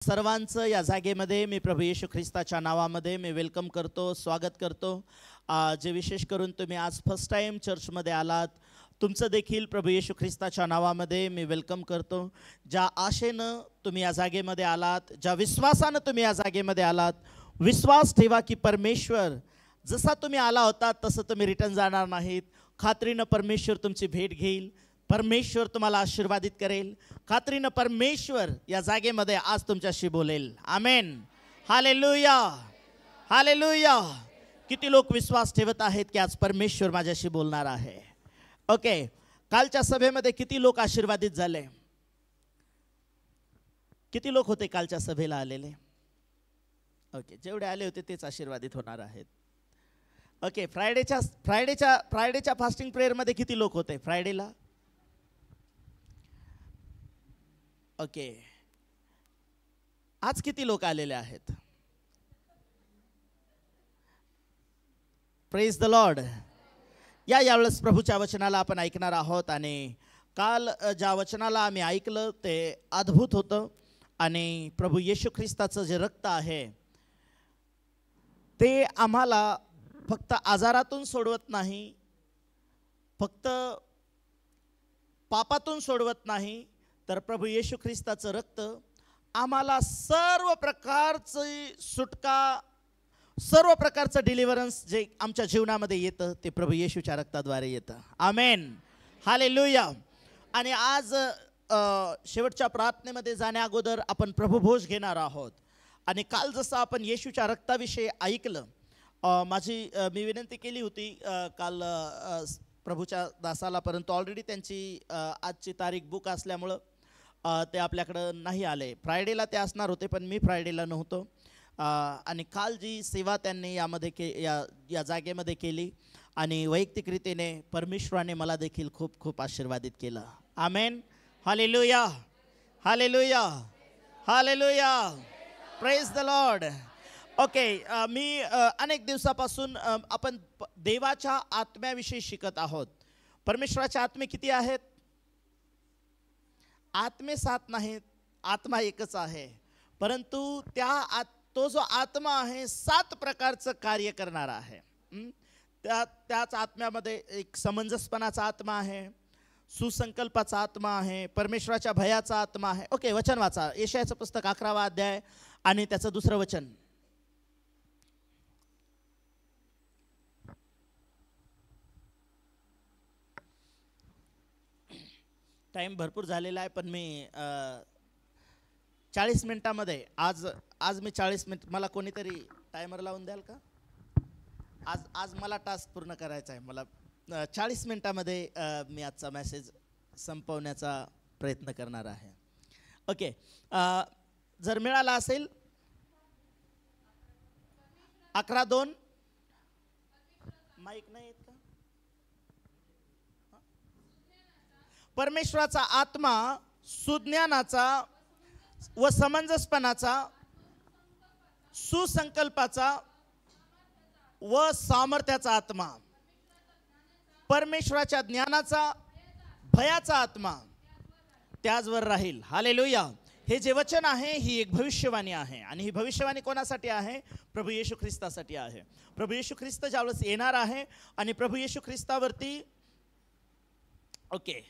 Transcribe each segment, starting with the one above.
सर्वांचं या जागेमध्ये मी प्रभू येशू ख्रिस्ताच्या नावामध्ये मी वेलकम करतो, स्वागत करतो। जे विशेष करून तुम्ही आज फर्स्ट टाइम चर्चमध्ये आलात, तुमचं देखील प्रभू येशू ख्रिस्ताच्या नावामध्ये मी वेलकम करतो। ज्या आशेनं तुम्ही या जागेमध्ये आलात, ज्या विश्वासानं तुम्ही या जागेमध्ये आलात, विश्वास ठेवा की परमेश्वर जसा तुम्ही आला होता तसं तुम्ही रिटर्न जाणार नाहीत। खात्रीनं परमेश्वर तुमची भेट घेईल, परमेश्वर तुम्हाला आशीर्वादित करेल, खात्रीनं परमेश्वर या जागेमध्ये आज तुमच्याशी बोलेल। आमेन, हालेलुया, हालेलुया। किती लोक विश्वास ठेवत आहेत की आज परमेश्वर माझ्याशी बोलणार आहे? ओके, कालच्या सभेमध्ये किती लोक आशीर्वादित झाले? किती लोक होते कालच्या सभेला आलेले? ओके, जेवढे आले होते तेच आशीर्वादित होणार आहेत। ओके, फ्रायडेच्या फास्टिंग प्रेयरमध्ये किती लोक होते फ्रायडेला? ओके, आज किती लोक आलेले आहेत? Praise the Lord. यावेळेस प्रभूच्या वचनाला आपण ऐकणार आहोत आणि काल ज्या वचनाला आम्ही ऐकलं ते अद्भुत होतं आणि प्रभू येशू ख्रिस्ताचं जे रक्त आहे ते आम्हाला फक्त आजारातून सोडवत नाही, फक्त पापातून सोडवत नाही, तर प्रभू येशू ख्रिस्ताचं रक्त आम्हाला सर्व प्रकारची सुटका, सर्व प्रकारचं डिलिव्हरन्स जे आमच्या जीवनामध्ये येतं ते प्रभू येशूच्या रक्ताद्वारे येतं। आमेन, हालेलुया। आणि आज शेवटच्या प्रार्थनेमध्ये जाण्या अगोदर आपण प्रभुभोज घेणार आहोत। आणि काल जसं आपण येशूच्या रक्ताविषयी ऐकलं, मी विनंती केली होती काल प्रभूच्या दासाला, परंतु ऑलरेडी त्यांची आजची तारीख बुक असल्यामुळं ते आपल्याकडं नाही आले। फ्रायडेला ते असणार होते पण मी फ्रायडेला नव्हतो। आणि काल जी सेवा त्यांनी या जागेमध्ये केली आणि वैयक्तिकरीतीने परमेश्वराने मला देखील खूप खूप आशीर्वादित केलं। Amen, hallelujah, hallelujah, hallelujah, praise the lord. Okay, मी अनेक दिवसापासून आपण देवाच्या आत्म्याविषयी शिकत आहोत। परमेश्वराचे आत्मे किती आहेत? आत्मे 7 नाहीत, आत्मा एकच आहे, परंतु तो जो आत्मा आहे 7 प्रकारचं कार्य करणारा आहे। त्याच आत्म्यामध्ये एक समंजसपणाचा आत्मा आहे, सुसंकल्पाचा आत्मा आहे, परमेश्वराच्या भयाचा आत्मा आहे। ओके, वचन वाचा, यशायाचं पुस्तक 11वा अध्याय आणि त्याचं 2रं वचन। टाईम भरपूर झालेला आहे पण मी 40 मिनिटामध्ये आज मी 40 मिनिट, मला कोणीतरी टायमर लावून द्याल का? आज मला टास्क पूर्ण करायचा आहे। मला 40 मिनिटामध्ये मी आजचा मेसेज संपवण्याचा प्रयत्न करणार आहे। ओके, जर मिळाला असेल 11:02 माईक नाही येत का? परमेश्वराचा आत्मा सुज्ञानाचा व समंजसपणाचा, सुसंकल्पाचा व सामर्थ्याचा आत्मा, परमेश्वराच्या ज्ञानाचा, भयाचा आत्मा त्याचवर राहील। हालेलुया। हे जे वचन आहे ही एक भविष्यवाणी आहे आणि ही भविष्यवाणी कोणासाठी आहे? प्रभू येशू ख्रिस्तासाठी आहे। प्रभू येशू ख्रिस्त ज्यावेळेस येणार आहे आणि प्रभू येशू ख्रिस्तावरती, ओके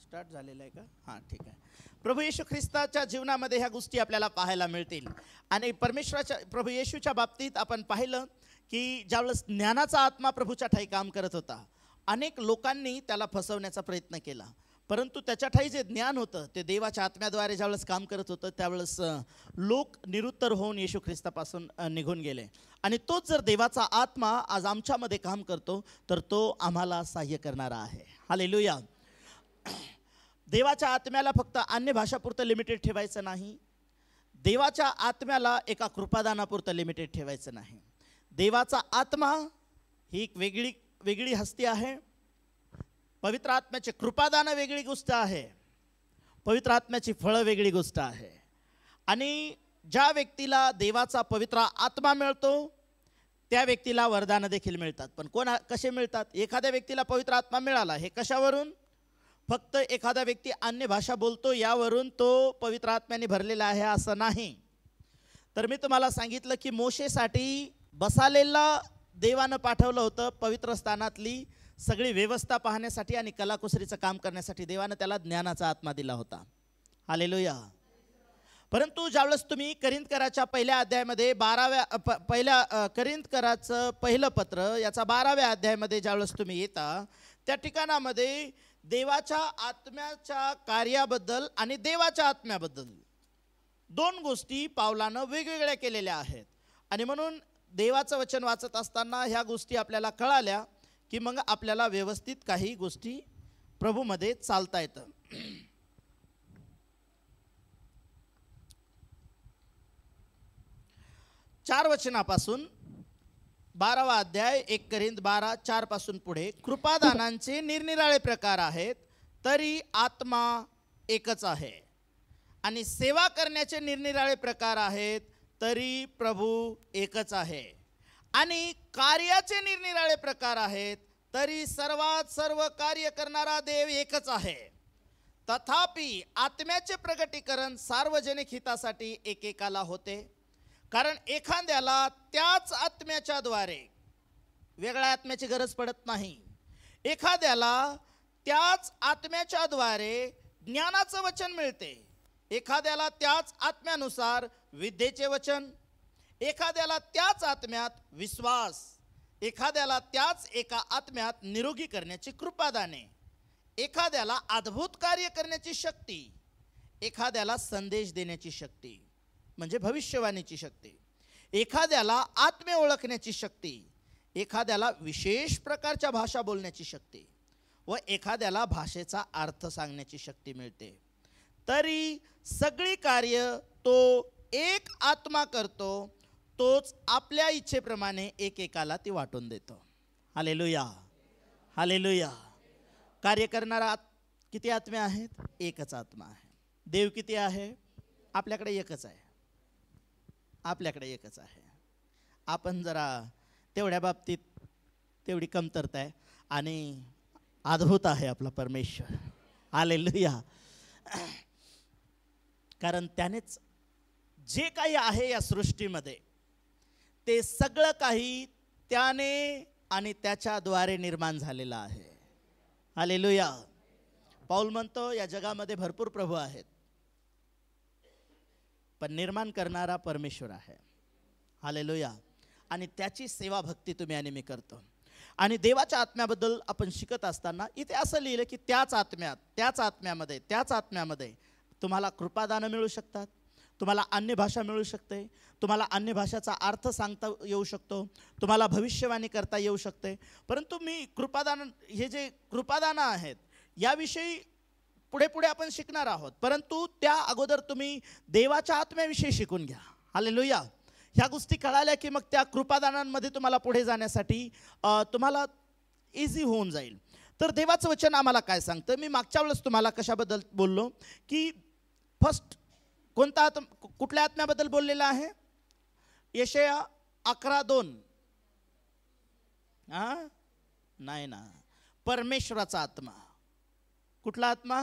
स्टार्ट झालेलं आहे का? हां, ठीक आहे। प्रभू येशू ख्रिस्ताच्या जीवनामध्ये ह्या गोष्टी आपल्याला पाहायला मिळतील आणि प्रभू येशूच्या बाबतीत आपण पाहिलं की ज्यावेळेस ज्ञानाचा आत्मा प्रभूच्या ठाई काम करत होता, अनेक लोकांनी त्याला फसवण्याचा प्रयत्न केला, परंतु त्याच्या ठाई जे ज्ञान होतं ते देवाच्या आत्म्याद्वारे ज्यावेळेस काम करत होतं त्यावेळेस लोक निरुत्तर होऊन येशू ख्रिस्तापासून निघून गेले। आणि तोच जर देवाचा आत्मा आज आमच्यामध्ये काम करतो तर तो आम्हाला सहाय्य करणारा आहे। हालेलुया। देवाच्या आत्म्याला फक्त अन्य भाषापुरतं लिमिटेड ठेवायचं नाही, देवाच्या आत्म्याला एका कृपादानापुरतं लिमिटेड ठेवायचं नाही। देवाचा आत्मा ही एक वेगळी हस्ती आहे, पवित्र आत्म्याचे कृपादान वेगळी गोष्ट आहे, पवित्र आत्म्याची फळं वेगळी गोष्ट आहे। आणि ज्या व्यक्तीला देवाचा पवित्र आत्मा मिळतो त्या व्यक्तीला वरदानं देखील मिळतात। पण कसे मिळतात? एखाद्या व्यक्तीला पवित्र आत्मा मिळाला, हे कशावरून? फक्त एखादा व्यक्ती अन्य भाषा बोलतो यावरून तो पवित्र आत्म्याने भरलेला आहे असं नाही. तर मी तुम्हाला सांगितलं की मोशेसाठी बसालेला देवानं पाठवलं होतं पवित्र स्थानातली सगळी व्यवस्था पाहण्यासाठी आणि कलाकुसरीचं काम करण्यासाठी. देवानं त्याला ज्ञानाचा आत्मा दिला होता. हालेलुया. परंतु ज्यावेळेस तुम्ही करिंथकराच्या पहिल्या अध्यायामध्ये करिंथकराचं पहिलं पत्र याचा 12व्या अध्यायामध्ये ज्यावेळेस तुम्ही येता, त्या ठिकाणामध्ये देवाच्या आत्म्याच्या कार्याबद्दल आणि देवाच्या आत्म्याबद्दल दोन गोष्टी पावलानं वेगवेगळ्या केलेल्या आहेत. आणि म्हणून देवाचं वचन वाचत असताना ह्या गोष्टी आपल्याला कळाल्या की मग आपल्याला व्यवस्थित काही गोष्टी प्रभूमध्ये चालता येतं. 4 वचनापासून 12वा अध्याय 1 करिंथ 12:4 पासून पुढे, कृपादानांचे निरनिराळे प्रकार आहेत तरी आत्मा एकच आहे, आणि सेवा करण्याचे निरनिराळे प्रकार आहेत तरी प्रभू एकच आहे, आणि कार्याचे निरनिराळे प्रकार आहेत तरी सर्वात सर्व कार्य करणारा देव एकच आहे. तथापि आत्म्याचे प्रगटीकरण सार्वजनिक हितासाठी एकेकाला होते, कारण एखाद्याला त्याच आत्म्याच्या द्वारे, वेगळ्या आत्म्याची गरज पडत नाही, एखाद्याला त्याच आत्म्याच्या द्वारे ज्ञानाचं वचन मिळते, एखाद्याला त्याच आत्म्यानुसार विद्येचे वचन, एखाद्याला त्याच आत्म्यात विश्वास, एखाद्याला त्याच एका आत्म्यात निरोगी करण्याची कृपादाने, एखाद्याला अद्भुत कार्य करण्याची शक्ती, एखाद्याला संदेश देण्याची शक्ती म्हणजे भविष्यवाणीची शक्ती, एखाद्याला आत्मे ओळखण्याची शक्ती, एखाद्याला विशेष प्रकारच्या भाषा बोलण्याची शक्ती व एखाद्याला भाषेचा अर्थ सांगण्याची शक्ती मिळते. तरी सगळी कार्य तो एक आत्मा करतो, तोच आपल्या इच्छेप्रमाणे एकेकाला ती वाटून देतो. Hallelujah, hallelujah. कार्य करणारा किती आत्मे आहेत? एकच आत्मा आहे. देव किती आहे? आपल्याकडे एकच आहे, आपल्याकडे एकच आहे. आपण जरा तेवढ्या बाबतीत तेवढी कमतरता आहे, आणि अद्भुत आहे आपला परमेश्वर. हालेलुया. कारण त्यानेच जे काही आहे या सृष्टीमध्ये ते सगळं काही त्याने आणि त्याच्याद्वारे निर्माण झालेलं आहे. हालेलुया. पौल म्हणतो या जगामध्ये भरपूर प्रभू आहेत, पण निर्माण करणारा परमेश्वर आहे. हालेलुया. आणि त्याची सेवा भक्ती तुम्ही आणि मी करतो. आणि देवाच्या आत्म्याबद्दल आपण शिकत असताना इथे असं लिहिलं की त्याच आत्म्यामध्ये तुम्हाला कृपादानं मिळू शकतात, तुम्हाला अन्य भाषा मिळू शकते, तुम्हाला अन्य भाषाचा अर्थ सांगता येऊ शकतो, तुम्हाला भविष्यवाणी करता येऊ शकते. परंतु मी हे जे कृपादानं आहेत याविषयी पुढे पुढे आपण शिकणार आहोत. परंतु त्या अगोदर तुम्ही देवाच्या आत्म्याविषयी शिकून घ्या. हालेलुया. ह्या गोष्टी कळाल्या की मग त्या कृपादानांमध्ये तुम्हाला पुढे जाण्यासाठी तुम्हाला इझी होऊन जाईल. तर देवाचं वचन आम्हाला काय सांगतं? मी मागच्या वेळेस तुम्हाला कशाबद्दल बोललो की फर्स्ट कुठल्या आत्म्याबद्दल बोललेला आहे? यशाया 11:2. नाही ना, परमेश्वराचा आत्मा. कुठला आत्मा?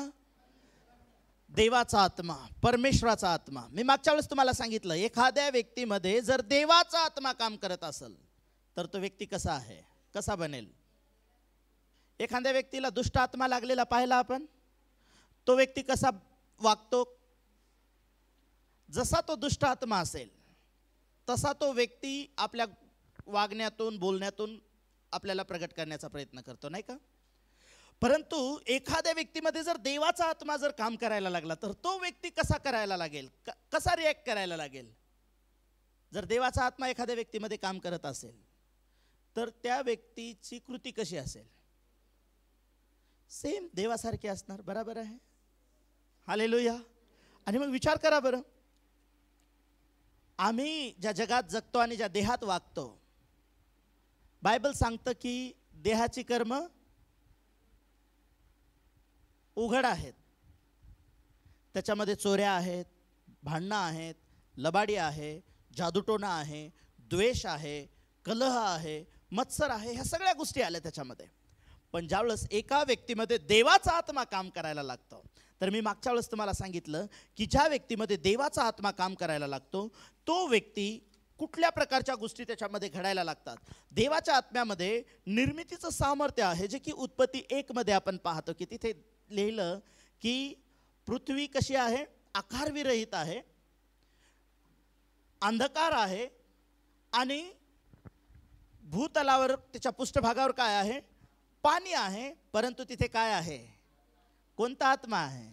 देवाचा आत्मा, परमेश्वराचा आत्मा. मी मागच्या वेळेस तुम्हाला सांगितलं, एखाद्या व्यक्तीमध्ये जर देवाचा आत्मा काम करत असेल तर तो व्यक्ती कसा आहे, कसा बनेल? एखाद्या व्यक्तीला दुष्ट आत्मा लागलेला पाहिला आपण, तो व्यक्ती कसा वागतो? जसा तो दुष्ट आत्मा असेल तसा तो व्यक्ती आपल्या वागण्यातून, बोलण्यातून आपल्याला प्रगट करण्याचा प्रयत्न करतो, नाही का? परंतु एखाद्या व्यक्तीमध्ये जर देवाचा आत्मा जर काम करायला लागला तर तो व्यक्ती कसा करायला लागेल, कसा रिॲक्ट करायला लागेल? जर देवाचा आत्मा एखाद्या व्यक्तीमध्ये काम करत असेल तर त्या व्यक्तीची कृती कशी असेल? सेम देवासारखी असणार. बरोबर आहे? हालेलुया. आणि मग विचार करा बरं, आम्ही ज्या जगात जगतो आणि ज्या देहात वागतो, बायबल सांगतं की देहाची कर्म उघड आहेत. त्याच्यामध्ये चोऱ्या आहेत, भांडणं आहेत, लबाडी आहे, जादूटोणा आहे, द्वेष आहे, कलह आहे, मत्सर आहे, ह्या सगळ्या गोष्टी आल्या त्याच्यामध्ये. पण ज्यावेळेस एका व्यक्तीमध्ये देवाचा आत्मा काम करायला लागतो, तर मी मागच्या वेळेस तुम्हाला सांगितलं की ज्या व्यक्तीमध्ये देवाचा आत्मा काम करायला लागतो तो व्यक्ती कुठल्या प्रकारच्या गोष्टी त्याच्यामध्ये घडायला लागतात. देवाच्या आत्म्यामध्ये निर्मितीचं सामर्थ्य आहे, जे की उत्पत्ती 1 मध्ये आपण पाहतो की तिथे लिहिलं की पृथ्वी कशी आहे, आकारविरहित आहे, अंधकार आहे आणि भूतलावर त्याच्या पृष्ठभागावर काय आहे, पाणी आहे, परंतु तिथे काय आहे, कोणता आत्मा आहे.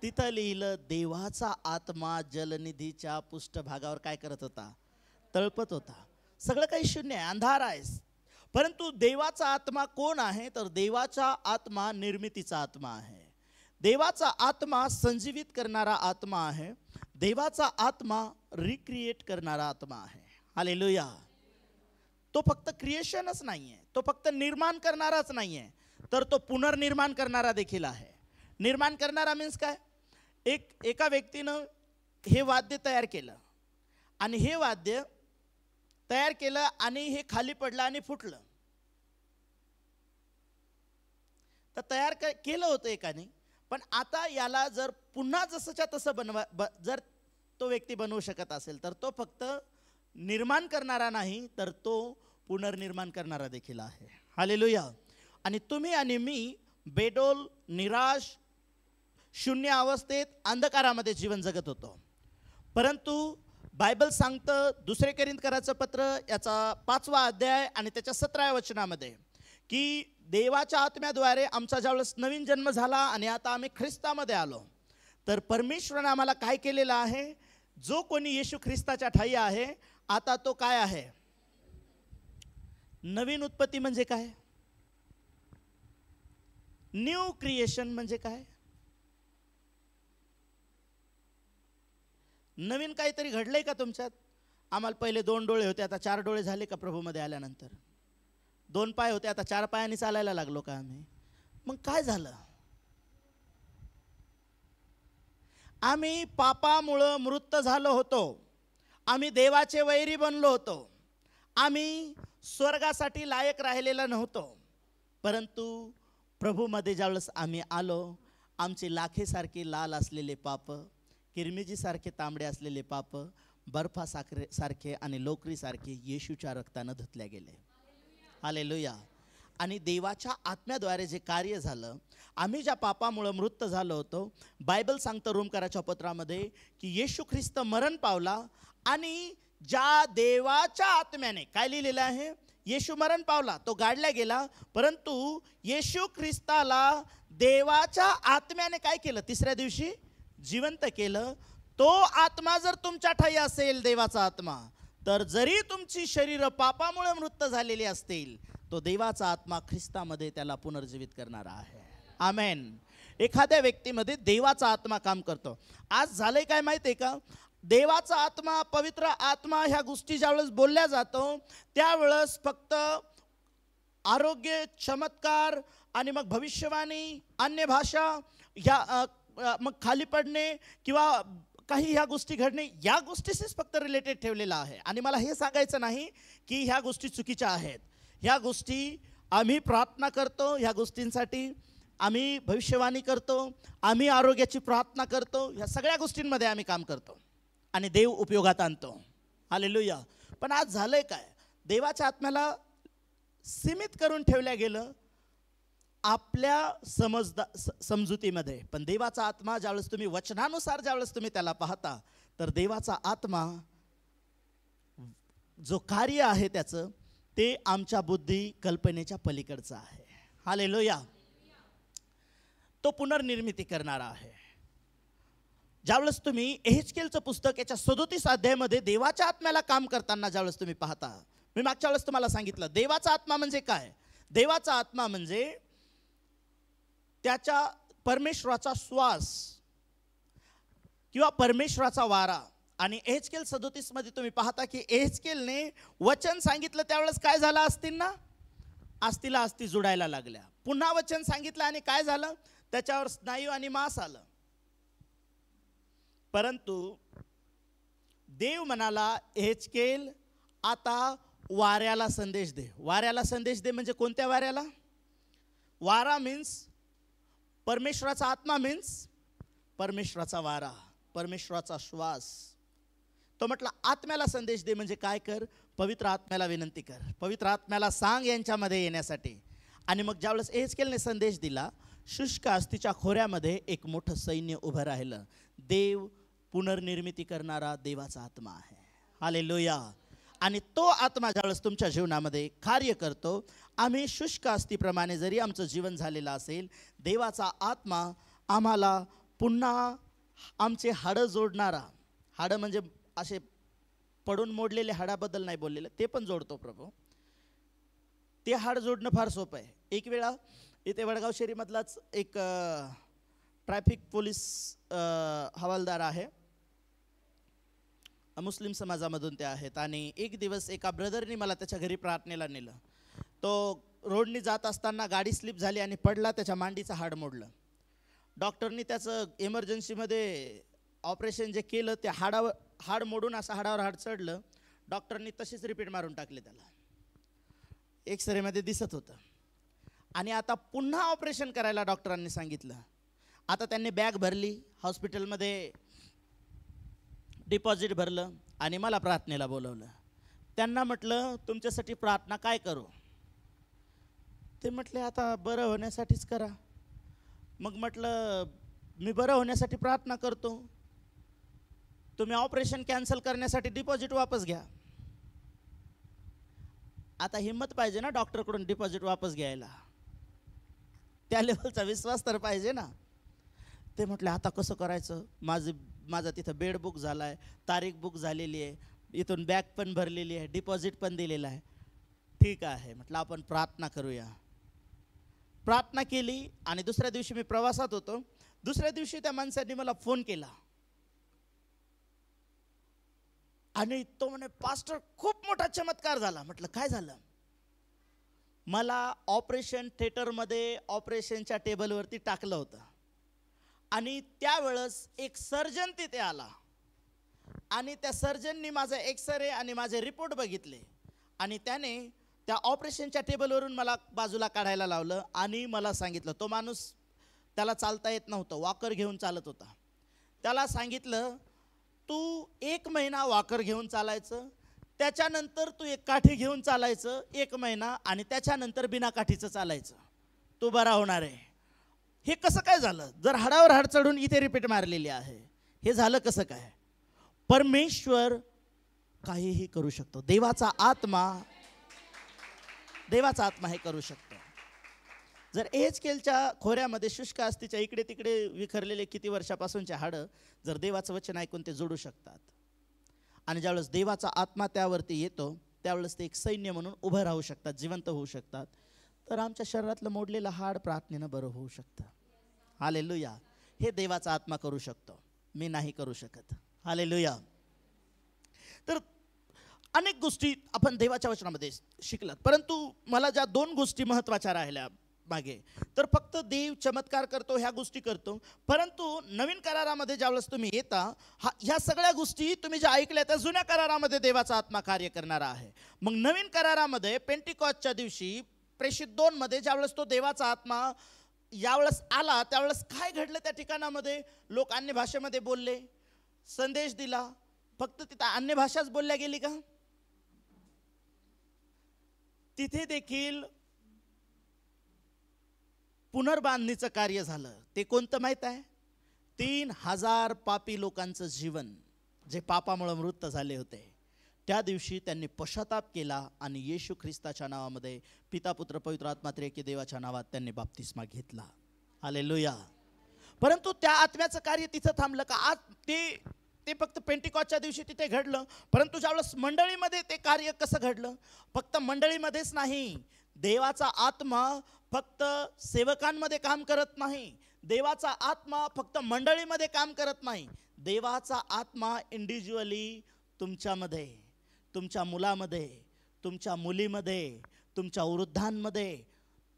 तिथं लिहिलं देवाचा आत्मा जलनिधीच्या पृष्ठभागावर काय करत होता, तळपत होता. सगळं काही शून्य आहे, अंधार आहे. परंतु देवाचा आत्मा कोण आहे, तर देवाचा आत्मा निर्मितीचा आत्मा आहे. देवाचा आत्मा संजीवित करणारा आत्मा आहे. देवाचा आत्मा रिक्रिएट करणारा आत्मा आहे. हालेलुया. तो फक्त क्रिएशनच नाही आहे, तो फक्त निर्माण करणाराच नाही आहे, तर तो पुनर्निर्माण करणारा देखील आहे. निर्माण करणारा मीन्स काय, एका व्यक्तीनं हे वाद्य तयार केलं आणि हे वाद्य तयार केलं आणि हे खाली पडलं आणि फुटलं. तर तयार केलं होतं एकाने, पण आता याला जर पुन्हा जसंच्या तसं जर तो व्यक्ती बनवू शकत असेल तर तो फक्त निर्माण करणारा नाही, तर तो पुनर्निर्माण करणारा देखील आहे. हालेलुया. आणि तुम्ही आणि मी बेडोल, निराश, शून्य अवस्थेत अंधकारामध्ये जीवन जगत होतो. परंतु बायबल सांगतं 2 कोरिंथकराचं पत्र याचा 5वा अध्याय आणि त्याच्या 17व्या वचनामध्ये की देवाच्या आत्म्याद्वारे आमचा ज्यावेळेस नवीन जन्म झाला आणि आता आम्ही ख्रिस्तामध्ये आलो, तर परमेश्वराने आम्हाला काय केलेलं आहे, जो कोणी येशू ख्रिस्ताच्या ठायी आहे आता तो काय आहे, नवीन उत्पत्ती म्हणजे काय, न्यू क्रिएशन म्हणजे काय, नवीन काहीतरी घडलंय का तुमच्यात. आम्हाला पहिले 2 डोळे होते, आता 4 डोळे झाले का प्रभूमध्ये आल्यानंतर. 2 पाय होते, आता 4 पायांनी चालायला लागलो का आम्ही. मग काय झालं, आम्ही पापामुळं मृत झालो होतो, आम्ही देवाचे वैरी बनलो होतो, आम्ही स्वर्गासाठी लायक राहिलेला नव्हतो. परंतु प्रभूमध्ये ज्यावेळेस आम्ही आलो, आमचे लाखेसारखे लाल असलेले पाप, किरमिजीसारखे तांबडे असलेले पाप बर्फासारखे आणि लोकरीसारखे येशूच्या रक्तानं धुतल्या गेले. हालेलुया. आणि देवाच्या आत्म्याद्वारे जे कार्य झालं, आम्ही ज्या पापामुळे मृत झालो होतो, बायबल सांगतं रोमकराच्या पत्रामध्ये की येशू ख्रिस्त मरण पावला आणि ज्या देवाच्या आत्म्याने काय लिहिलेलं आहे, येशू मरण पावला, तो गाडला गेला, परंतु येशू ख्रिस्ताला देवाच्या आत्म्याने काय केलं, 3ऱ्या दिवशी जिवंत केलं. तो आत्मा जर तुमच्या ठायी असेल, देवाचा आत्मा, तर जरी तुमची शरीर पापामुळे मृत झालेली असतील, तो देवाचा आत्मा ख्रिस्तामध्ये त्याला पुनर्जीवित करणारा आहे. आमेन. एखाद्या व्यक्तीमध्ये देवाचा आत्मा काम करतो. आज झालंय काय माहितीये का, देवाचा आत्मा, पवित्र आत्मा ह्या गोष्टी ज्यावेळेस बोलल्या जातो त्यावेळेस फक्त आरोग्य, चमत्कार आणि मग भविष्यवाणी, अन्य भाषा, ह्या मग खाली पडणे किंवा काही ह्या गोष्टी घडणे, या गोष्टीशीच फक्त रिलेटेड ठेवलेलं आहे. आणि मला हे सांगायचं नाही की ह्या गोष्टी चुकीच्या आहेत. ह्या गोष्टी आम्ही प्रार्थना करतो, ह्या गोष्टींसाठी आम्ही भविष्यवाणी करतो, आम्ही आरोग्याची प्रार्थना करतो, ह्या सगळ्या गोष्टींमध्ये आम्ही काम करतो आणि देव उपयोगात आणतो. हालेलुया. पण आज झालंय काय, देवाच्या आत्म्याला सीमित करून ठेवल्या गेलं आपल्या समजुतीमध्ये. पण देवाचा आत्मा ज्यावेळेस तुम्ही वचनानुसार ज्यावेळेस तुम्ही त्याला पाहता, तर देवाचा आत्मा जो कार्य आहे त्याचं, ते आमच्या बुद्धी कल्पनेच्या पलीकडचं आहे. हालेलुया. तो पुनर्निर्मिती करणारा आहे. ज्यावेळेस तुम्ही एहेजकेलचं पुस्तक याच्या 37 अध्यायामध्ये देवाच्या आत्म्याला काम करताना ज्यावेळेस तुम्ही पाहता, मी मागच्या वेळेस तुम्हाला सांगितलं देवाचा आत्मा म्हणजे काय. देवाचा आत्मा म्हणजे त्याच्या परमेश्वराचा श्वास किंवा परमेश्वराचा वारा. आणि एहेजकेल 37 मध्ये तुम्ही पाहता की एहेजकेलने वचन सांगितलं त्यावेळेस काय झालं, अस्तींना अस्तीला अस्ती जुडायला लागल्या. पुन्हा वचन सांगितलं आणि काय झालं, त्याच्यावर स्नायू आणि मांस आलं. परंतु देव म्हणाला, एहेजकेल आता वाऱ्याला संदेश दे. वाऱ्याला संदेश दे म्हणजे कोणत्या वाऱ्याला, वारा मीन्स परमेश्वराचा आत्मा मीन्स परमेश्वराचा वारा, परमेश्वराचा श्वास. तो म्हटला आत्म्याला संदेश दे, म्हणजे काय कर, पवित्र आत्म्याला विनंती कर, पवित्र आत्म्याला सांग यांच्यामध्ये येण्यासाठी. आणि मग ज्यावेळेस एहेजकेलने संदेश दिला, शुष्क अस्तीच्या खोऱ्यामध्ये एक मोठं सैन्य उभं राहिलं. देव पुनर्निर्मिती करणारा देवाचा आत्मा आहे. हालेलुया. आणि तो आत्मा ज्यावेळेस तुमच्या जीवनामध्ये कार्य करतो, आम्ही शुष्क अस्तीप्रमाणे जरी आमचं जीवन झालेलं असेल, देवाचा आत्मा आम्हाला पुन्हा आमचे हाडं जोडणारा, हाडं म्हणजे असे पडून मोडलेले हाडाबद्दल नाही बोललेलं, ते पण जोडतो प्रभू. ते हाड जोडणं फार सोपं आहे. एक वेळा इथे वडगाव शेरीमधलाच एक ट्रॅफिक पोलीस हवालदार आहे, मुस्लिम समाजामधून ते आहेत. आणि एक दिवस एका ब्रदरनी मला त्याच्या घरी प्रार्थनेला नेलं. तो रोडनी जात असताना गाडी स्लिप झाली आणि पडला, त्याच्या मांडीचं हाड मोडलं. डॉक्टरनी त्याचं इमर्जन्सीमध्ये ऑपरेशन जे केलं, ते हाड मोडून असं हाडावर हाड चढलं. डॉक्टरनी तशीच रिपीट मारून टाकले, त्याला एक्सरेमध्ये दिसत होतं. आणि आता पुन्हा ऑपरेशन करायला डॉक्टरांनी सांगितलं. आता त्यांनी बॅग भरली, हॉस्पिटलमध्ये डिपॉझिट भरलं आणि मला प्रार्थनेला बोलवलं. त्यांना म्हटलं तुमच्यासाठी प्रार्थना काय करू? ते म्हटले आता बरं होण्यासाठीच करा. मग म्हटलं मी बरं होण्यासाठी प्रार्थना करतो, तुम्ही ऑपरेशन कॅन्सल करण्यासाठी डिपॉझिट वापस घ्या. आता हिम्मत पाहिजे ना डॉक्टरकडून डिपॉझिट वापस घ्यायला, त्या लेवलचा विश्वास तर पाहिजे ना. ते म्हटले आता कसं करायचं, माझा तिथं बेड बुक झाला आहे, तारीख बुक झालेली आहे, इथून बॅग पण भरलेली आहे, डिपॉझिट पण दिलेलं आहे. ठीक आहे म्हटलं आपण प्रार्थना करूया. प्रार्थना केली आणि दुसऱ्या दिवशी मी प्रवासात होतो. दुसऱ्या दिवशी त्या माणसाने मला फोन केला आणि तो म्हणे पास्टर खूप मोठा चमत्कार झाला. म्हटलं काय झालं? मला ऑपरेशन थिएटरमध्ये ऑपरेशनच्या टेबलवरती टाकलं होतं आणि त्यावेळेस एक सर्जन तिथे आला आणि त्या सर्जननी माझा एक्सरे आणि माझे रिपोर्ट बघितले आणि त्याने त्या ऑपरेशनच्या टेबलवरून मला बाजूला काढायला लावलं आणि मला सांगितलं, तो माणूस त्याला चालता येत नव्हतं, वॉकर घेऊन चालत होता. त्याला सांगितलं तू 1 महिना वॉकर घेऊन चालायचं, त्याच्यानंतर तू एक काठी घेऊन चालायचं 1 महिना आणि त्याच्यानंतर बिना काठीचं चालायचं, तू बरा होणार आहे. हे कसं काय झालं? जर हाडावर हाड चढून इथे रिपीट मारलेली आहे, हे झालं कसं काय? परमेश्वर काहीही करू शकतो. देवाचा आत्मा हे करू शकतो. जर एहेजकेलच्या खोऱ्यामध्ये शुष्क अस्तीच्या इकडे तिकडे विखरलेले किती वर्षापासूनचे हाडं जर देवाचं वचन ऐकून ते जोडू शकतात आणि ज्यावेळेस देवाचा आत्मा त्यावरती येतो त्यावेळेस ते एक सैन्य म्हणून उभं राहू शकतात, जिवंत होऊ शकतात, तर आमच्या शरीरातलं मोडलेलं हाड प्रार्थनेनं बरं होऊ शकतं. हालेलुया. हे देवाचा आत्मा करू शकतो, मी नाही करू शकत. हालेलुया. तर अनेक गोष्टी आपण देवाच्या वचनामध्ये शिकलात, परंतु मला ज्या 2 गोष्टी महत्त्वाच्या राहिल्या मागे, तर फक्त देव चमत्कार करतो ह्या गोष्टी करतो, परंतु नवीन करारामध्ये ज्यावेळेस तुम्ही येता ह्या सगळ्या गोष्टी तुम्ही ज्या ऐकल्या त्या जुन्या करारामध्ये देवाचा आत्मा कार्य करणारा आहे. मग नवीन करारामध्ये पेंटिकॉस्टच्या दिवशी प्रेषित 2 मध्ये ज्यावेळेस तो देवाचा आत्मा यावेळेस आला त्यावेळेस काय घडलं त्या ठिकाणामध्ये? लोक अन्य भाषेमध्ये बोलले, संदेश दिला. फक्त तिथं अन्य भाषाच बोलल्या गेली का? तिथे देखील पुनर्बांधणीचं कार्य झालं. ते कोणतं माहीत आहे? 3000 पापी लोकांचं जीवन जे पापामुळे मृत झाले होते, त्या दिवशी त्यांनी पश्चाताप केला आणि येशू ख्रिस्ताच्या नावामध्ये पिता पुत्र पवित्र आत्मा त्रिएकी देवाच्या नावात त्यांनी बाप्तिस्मा घेतला. हालेलुया. परंतु त्या आत्म्याचं कार्य तिथं थांबलं का? आज ते फक्त पेंटिकॉस्टच्या दिवशी तिथे घडलं, परंतु ज्यावेळेस मंडळीमध्ये ते कार्य कसं घडलं? फक्त मंडळीमध्येच नाही, देवाचा आत्मा फक्त सेवकांमध्ये काम करत नाही, देवाचा आत्मा फक्त मंडळीमध्ये काम करत नाही, देवाचा आत्मा इंडिव्हिज्युअली तुमच्यामध्ये, तुमच्या मुलामध्ये, तुमच्या मुलीमध्ये, तुमच्या वृद्धांमध्ये,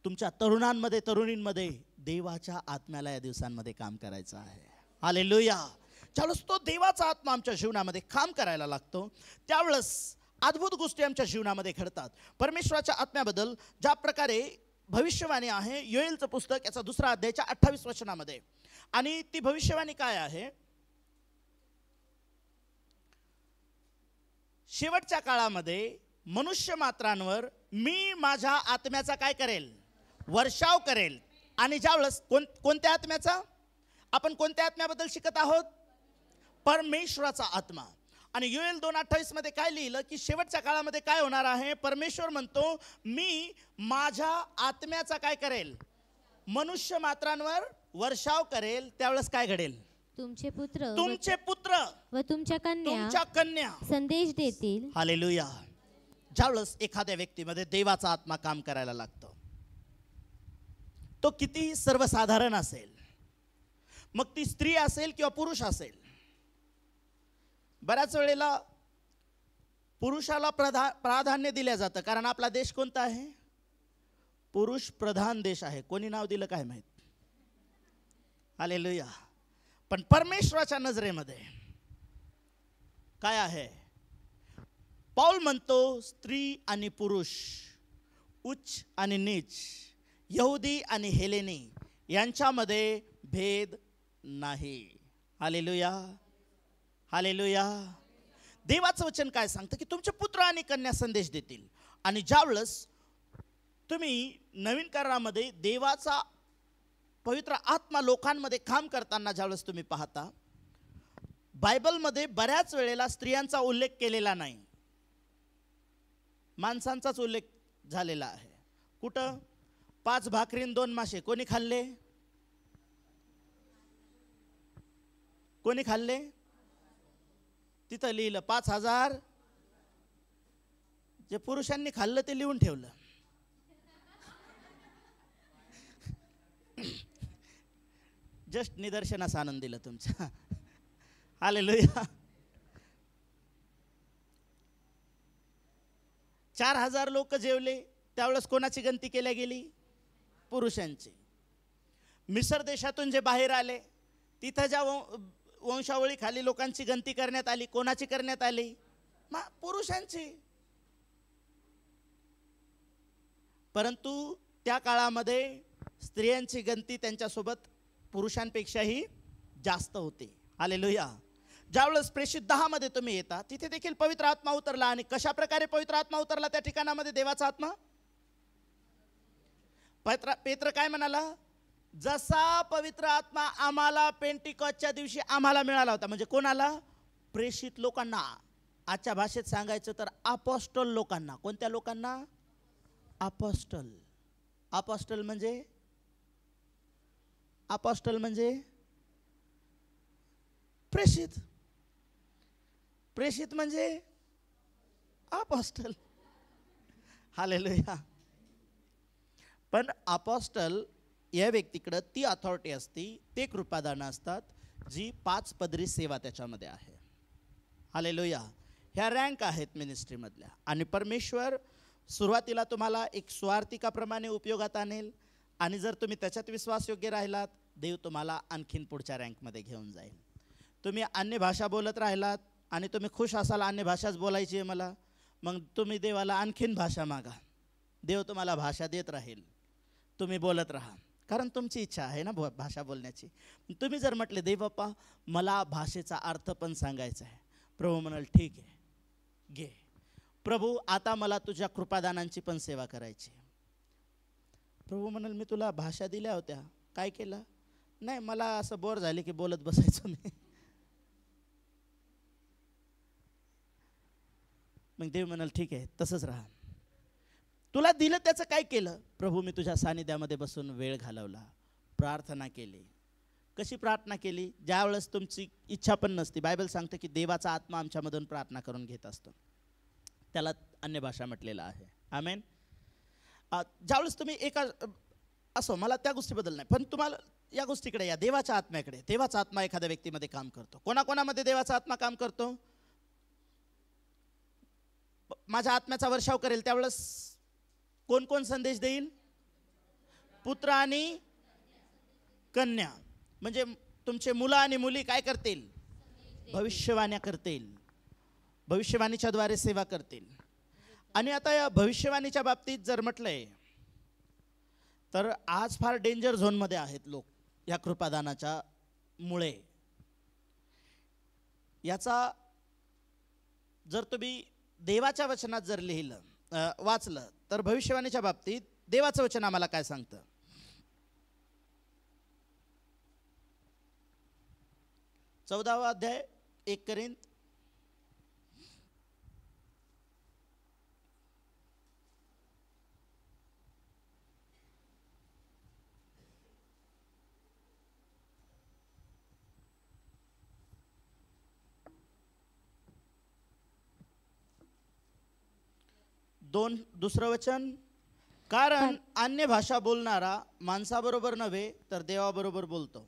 तुमच्या तरुणांमध्ये, तरुणींमध्ये देवाच्या आत्म्याला या दिवसांमध्ये काम करायचं आहे. हालेलुया. ज्यावेळेस तो देवाचा आत्मा आमच्या जीवनामध्ये काम करायला लागतो त्यावेळेस अद्भुत गोष्टी आमच्या जीवनामध्ये घडतात. परमेश्वराच्या आत्म्याबद्दल ज्या प्रकारे भविष्यवाणी आहे योएलचं पुस्तक याचा 2 अध्यायाच्या 28 वचनामध्ये. आणि ती भविष्यवाणी काय आहे? शेवटच्या काळामध्ये मनुष्य मात्रांवर मी माझ्या आत्म्याचा काय करेल? वर्षाव करेल. आणि ज्यावेळेस कोणत्या आत्म्याचा? आपण कोणत्या आत्म्याबद्दल शिकत आहोत? परमेश्वराचा आत्मा. आणि योएल 2:28 मध्ये काय लिहिलं की शेवटच्या काळामध्ये काय होणार आहे? परमेश्वर म्हणतो मी माझ्या आत्म्याचा काय करेल? मनुष्य मात्रांवर वर्षाव करेल. त्यावेळेस काय घडेल? तुमचे पुत्र व तुमच्या कन्या संदेश देतील. हालेलुया. ज्यावेळेस एखाद्या व्यक्तीमध्ये देवाचा आत्मा काम करायला लागतो, तो कितीही सर्वसाधारण असेल, मग ती स्त्री असेल किंवा पुरुष असेल. बऱ्याच वेळेला पुरुषाला प्राधान्य दिलं जातं, कारण आपला देश कोणता आहे? पुरुष प्रधान देश आहे. कोणी नाव दिलं काय माहित. हालेलुया. पण परमेश्वराच्या नजरेमध्ये काय आहे? पौल म्हणतो स्त्री आणि पुरुष, उच्च आणि नीच, यहुदी आणि हेलेनी यांच्यामध्ये भेद नाही. हालेलुया. हालेलुया. देवाचं वचन काय सांगतं की तुमचे पुत्र आणि कन्या संदेश देतील. आणि ज्यावेळेस तुम्ही नवीन करारामध्ये देवाचा पवित्र आत्मा लोकांमध्ये काम करताना ज्यावेळेस तुम्ही पाहता, बायबलमध्ये बऱ्याच वेळेला स्त्रियांचा उल्लेख केलेला नाही, माणसांचाच उल्लेख झालेला आहे. कुठं? 5 भाकरी आणि 2 मासे कोणी खाल्ले? कोणी खाल्ले? तिथं लिहिलं 5,000. जे पुरुषांनी खाल्लं ते लिहून ठेवलं. जस्ट निदर्शनास आनंद दिलं तुमच्या. हालेलुया. 4,000 लोक जेवले. त्यावेळेस कोणाची गणती केल्या गेली? पुरुषांची. मिसर देशातून जे बाहेर आले, तिथं ज्या वंशावळी खाली लोकांची गणती करण्यात आली, कोणाची करण्यात आली? पुरुषांची. परंतु त्या काळामध्ये स्त्रियांची गणती त्यांच्यासोबत पुरुषांपेक्षाही जास्त होती. हालेलुया. ज्यावेळेस प्रेषित 10 मध्ये तुम्ही येता, तिथे देखील पवित्र आत्मा उतरला. आणि कशा प्रकारे पवित्र आत्मा उतरला त्या ठिकाणामध्ये? देवाचा आत्मा. पेत्र काय म्हणाला? जसा पवित्र आत्मा आम्हाला पेंटिकॉस्टच्या दिवशी आम्हाला मिळाला होता. म्हणजे कोणाला? प्रेषित लोकांना. आजच्या भाषेत सांगायचं तर अपॉस्टल लोकांना. कोणत्या लोकांना? अपॉस्टल. अपॉस्टल म्हणजे? अपॉस्टल म्हणजे प्रेषित. प्रेषित म्हणजे अपॉस्टल. हालेलुया. पण अपॉस्टल या व्यक्तीकडे ती अथॉरिटी असती, ते कृपादानं असतात, जी 5 पदरी सेवा त्याच्यामध्ये आहे. हालेलुया. ह्या रँक आहेत मिनिस्ट्रीमधल्या. आणि परमेश्वर सुरुवातीला तुम्हाला एक स्वार्थिकाप्रमाणे उपयोगात आणेल. आणि जर तुम्ही त्याच्यात विश्वासयोग्य राहिलात, देव तुम्हाला आणखीन पुढच्या रँकमध्ये घेऊन जाईल. तुम्ही अन्य भाषा बोलत राहिलात आणि तुम्ही खुश असाल, अन्य भाषाच बोलायची आहे मला, मग तुम्ही देवाला आणखीन भाषा मागा. देव तुम्हाला भाषा देत राहील. तुम्ही बोलत राहा, कारण तुमची इच्छा आहे ना भाषा बोलण्याची. तुम्ही जर म्हटले देव बाप्पा मला भाषेचा अर्थ पण सांगायचा आहे, प्रभू म्हणाल ठीक आहे घे. प्रभू आता मला तुझ्या कृपादानांची पण सेवा करायची. प्रभू म्हणाल मी तुला भाषा दिल्या होत्या, काय केलं? नाही, मला असं बोर झाले की बोलत बसायचो मी. मग देव म्हणाल ठीक आहे तसंच राहा. तुला दिलं त्याचं काय केलं? प्रभू मी तुझ्या सानिध्यामध्ये बसून वेळ घालवला, प्रार्थना केली. कशी प्रार्थना केली? ज्यावेळेस तुमची इच्छा पण नसती. बायबल सांगते की देवाचा आत्मा आमच्यामधून प्रार्थना करून घेत असतो. त्याला अन्य भाषा म्हटलेलं आहे. आमेन. ज्यावेळेस तुम्ही एका असो, मला त्या गोष्टीबद्दल नाही, पण तुम्हाला या गोष्टीकडे या, देवाच्या आत्म्याकडे. देवाचा आत्मा एखाद्या व्यक्तीमध्ये काम करतो. कोणाकोणामध्ये देवाचा आत्मा काम करतो? माझ्या आत्म्याचा वर्षाव करेल त्यावेळेस कोण कोण संदेश देईल? पुत्र आणि कन्या. म्हणजे तुमचे मुलं आणि मुली काय करतील? भविष्यवाण्या करतील. भविष्यवाणीच्या द्वारे सेवा करतील. आणि आता या भविष्यवाणीच्या बाबतीत जर म्हटलंय तर आज फार डेंजर झोनमध्ये आहेत लोक या कृपादानाच्या मुळे. याचा जर तुम्ही देवाच्या वचनात जर लिहिलं वाचलं तर भविष्यवाणीच्या बाबतीत देवाचं वचन आम्हाला काय सांगतं. 14वा अध्याय 1 कोरिंथ. दुसरं वचन, कारण अन्य भाषा बोलणारा माणसाबरोबर नव्हे तर देवाबरोबर बोलतो,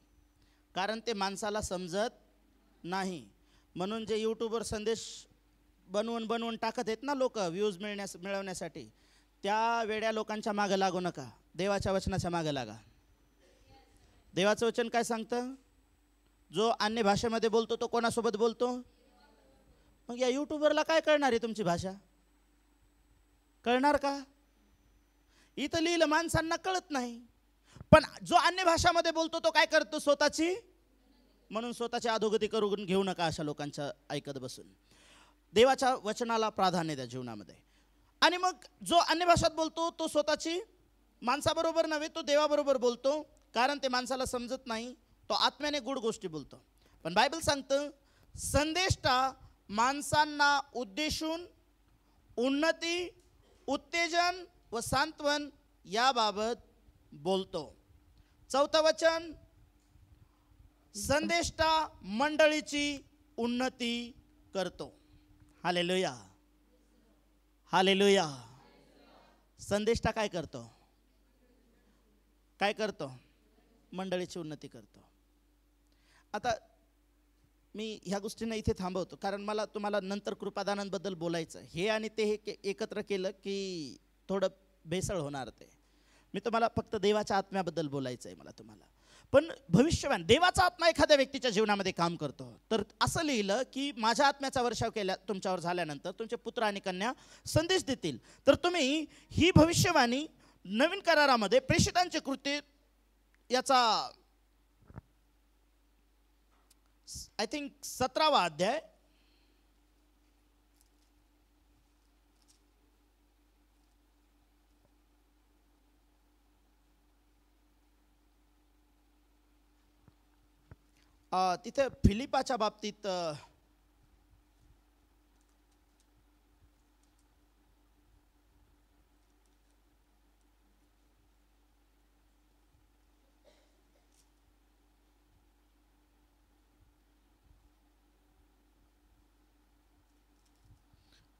कारण ते माणसाला समजत नाही. म्हणून जे यूट्यूबवर संदेश बनवून टाकत आहेत ना लोक व्ह्यूज मिळवण्यासाठी, त्या वेड्या लोकांच्या मागे लागू नका, देवाच्या वचनाच्या मागे लागा. देवाचं वचन काय सांगतं? जो अन्य भाषेमध्ये बोलतो तो कोणासोबत बोलतो? मग या यूट्यूबरला काय कळणार आहे तुमची भाषा? कळणार का? इथं लिहिलं माणसांना कळत नाही. पण जो अन्य भाषामध्ये बोलतो तो काय करतो? स्वतःची, म्हणून स्वतःची अधोगती करून घेऊ नका अशा लोकांच्या ऐकत बसून. देवाच्या वचनाला प्राधान्य द्या जीवनामध्ये. आणि मग जो अन्य भाषात बोलतो तो स्वतःची, माणसाबरोबर नव्हे तो देवाबरोबर बोलतो, कारण ते माणसाला समजत नाही, तो आत्म्याने गूढ गोष्टी बोलतो. पण बायबल सांगतं संदेष्टा माणसांना उद्देशून उन्नती, उत्तेजन व सांत्वन याबाबत बोलतो. 4थं वचन, संदेष्टा मंडळीची उन्नती करतो. Hallelujah, hallelujah. संदेष्टा काय करतो? काय करतो? मंडळीची उन्नती करतो. आता मी ह्या गोष्टींना इथे थांबवतो, कारण मला तुम्हाला नंतर कृपादानांबद्दल बोलायचं. हे आणि ते हे एकत्र केलं की थोडं भेसळ होणार. ते मी तुम्हाला फक्त देवाच्या आत्म्याबद्दल बोलायचं आहे मला तुम्हाला. पण भविष्यवाणी देवाचा आत्मा एखाद्या व्यक्तीच्या जीवनामध्ये काम करतो. तर असं लिहिलं की माझ्या आत्म्याचा वर्षाव केल्या तुमच्यावर झाल्यानंतर तुमचे पुत्र आणि कन्या संदेश देतील. तर तुम्ही ही भविष्यवाणी नवीन करारामध्ये प्रेषितांचे कृत्य याचा आय थिंक 17वा अध्याय तिथे फिलिपाच्या बाबतीत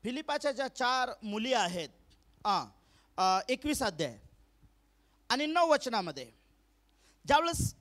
फिलिपाच्या ज्या 4 मुली आहेत 21 अध्याय आणि 9 वचनामध्ये ज्यावेळेस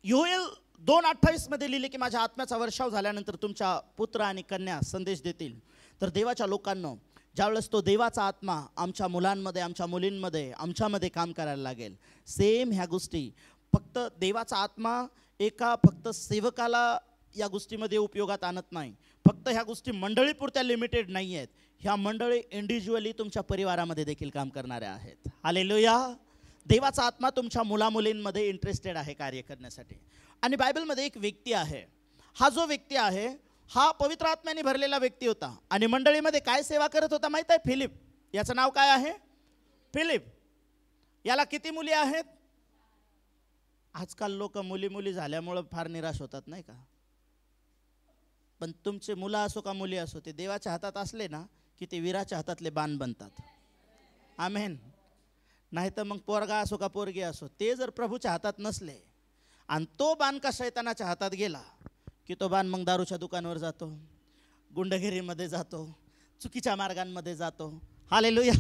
योएल 2:28 मध्ये लिहिले की माझ्या आत्म्याचा वर्षाव झाल्यानंतर तुमच्या पुत्र आणि कन्या संदेश देतील. तर देवाच्या लोकांना ज्यावेळेस तो देवाचा आत्मा आमच्या मुलांमध्ये, आमच्या मुलींमध्ये, आमच्यामध्ये काम करायला लागेल, सेम ह्या गोष्टी फक्त देवाचा आत्मा एका फक्त सेवकाला या गोष्टीमध्ये उपयोगात आणत नाही. फक्त ह्या गोष्टी मंडळीपुरत्या लिमिटेड नाही आहेत. ह्या मंडळी इंडिव्हिज्युअली तुमच्या परिवारामध्ये देखील काम करणाऱ्या आहेत. हालेलुया. देवाचा आत्मा तुमच्या मुलामुलींमध्ये इंटरेस्टेड आहे कार्य करण्यासाठी. आणि बायबलमध्ये एक व्यक्ती आहे. हा जो व्यक्ती आहे हा पवित्र आत्म्याने भरलेला व्यक्ती होता आणि मंडळीमध्ये काय सेवा करत होता माहित आहे? फिलिप. याचं नाव काय आहे? फिलिप. याला किती मुली आहेत? आजकाल लोक मुली झाल्यामुळं फार निराश होतात नाही का? पण तुमचे मुलं असो का मुली असो, ते देवाच्या हातात असले ना की ते वीराच्या हातातले बाण बनतात. आमेन. नाही तर मग पोरगा असो का पोरगी असो, ते जर प्रभूच्या हातात नसले आणि तो बाण का शैतानाच्या हातात गेला की तो बाण मग दारूच्या दुकानावर जातो, गुंडगिरीमध्ये जातो, चुकीच्या मार्गांमध्ये जातो. हालेलुया.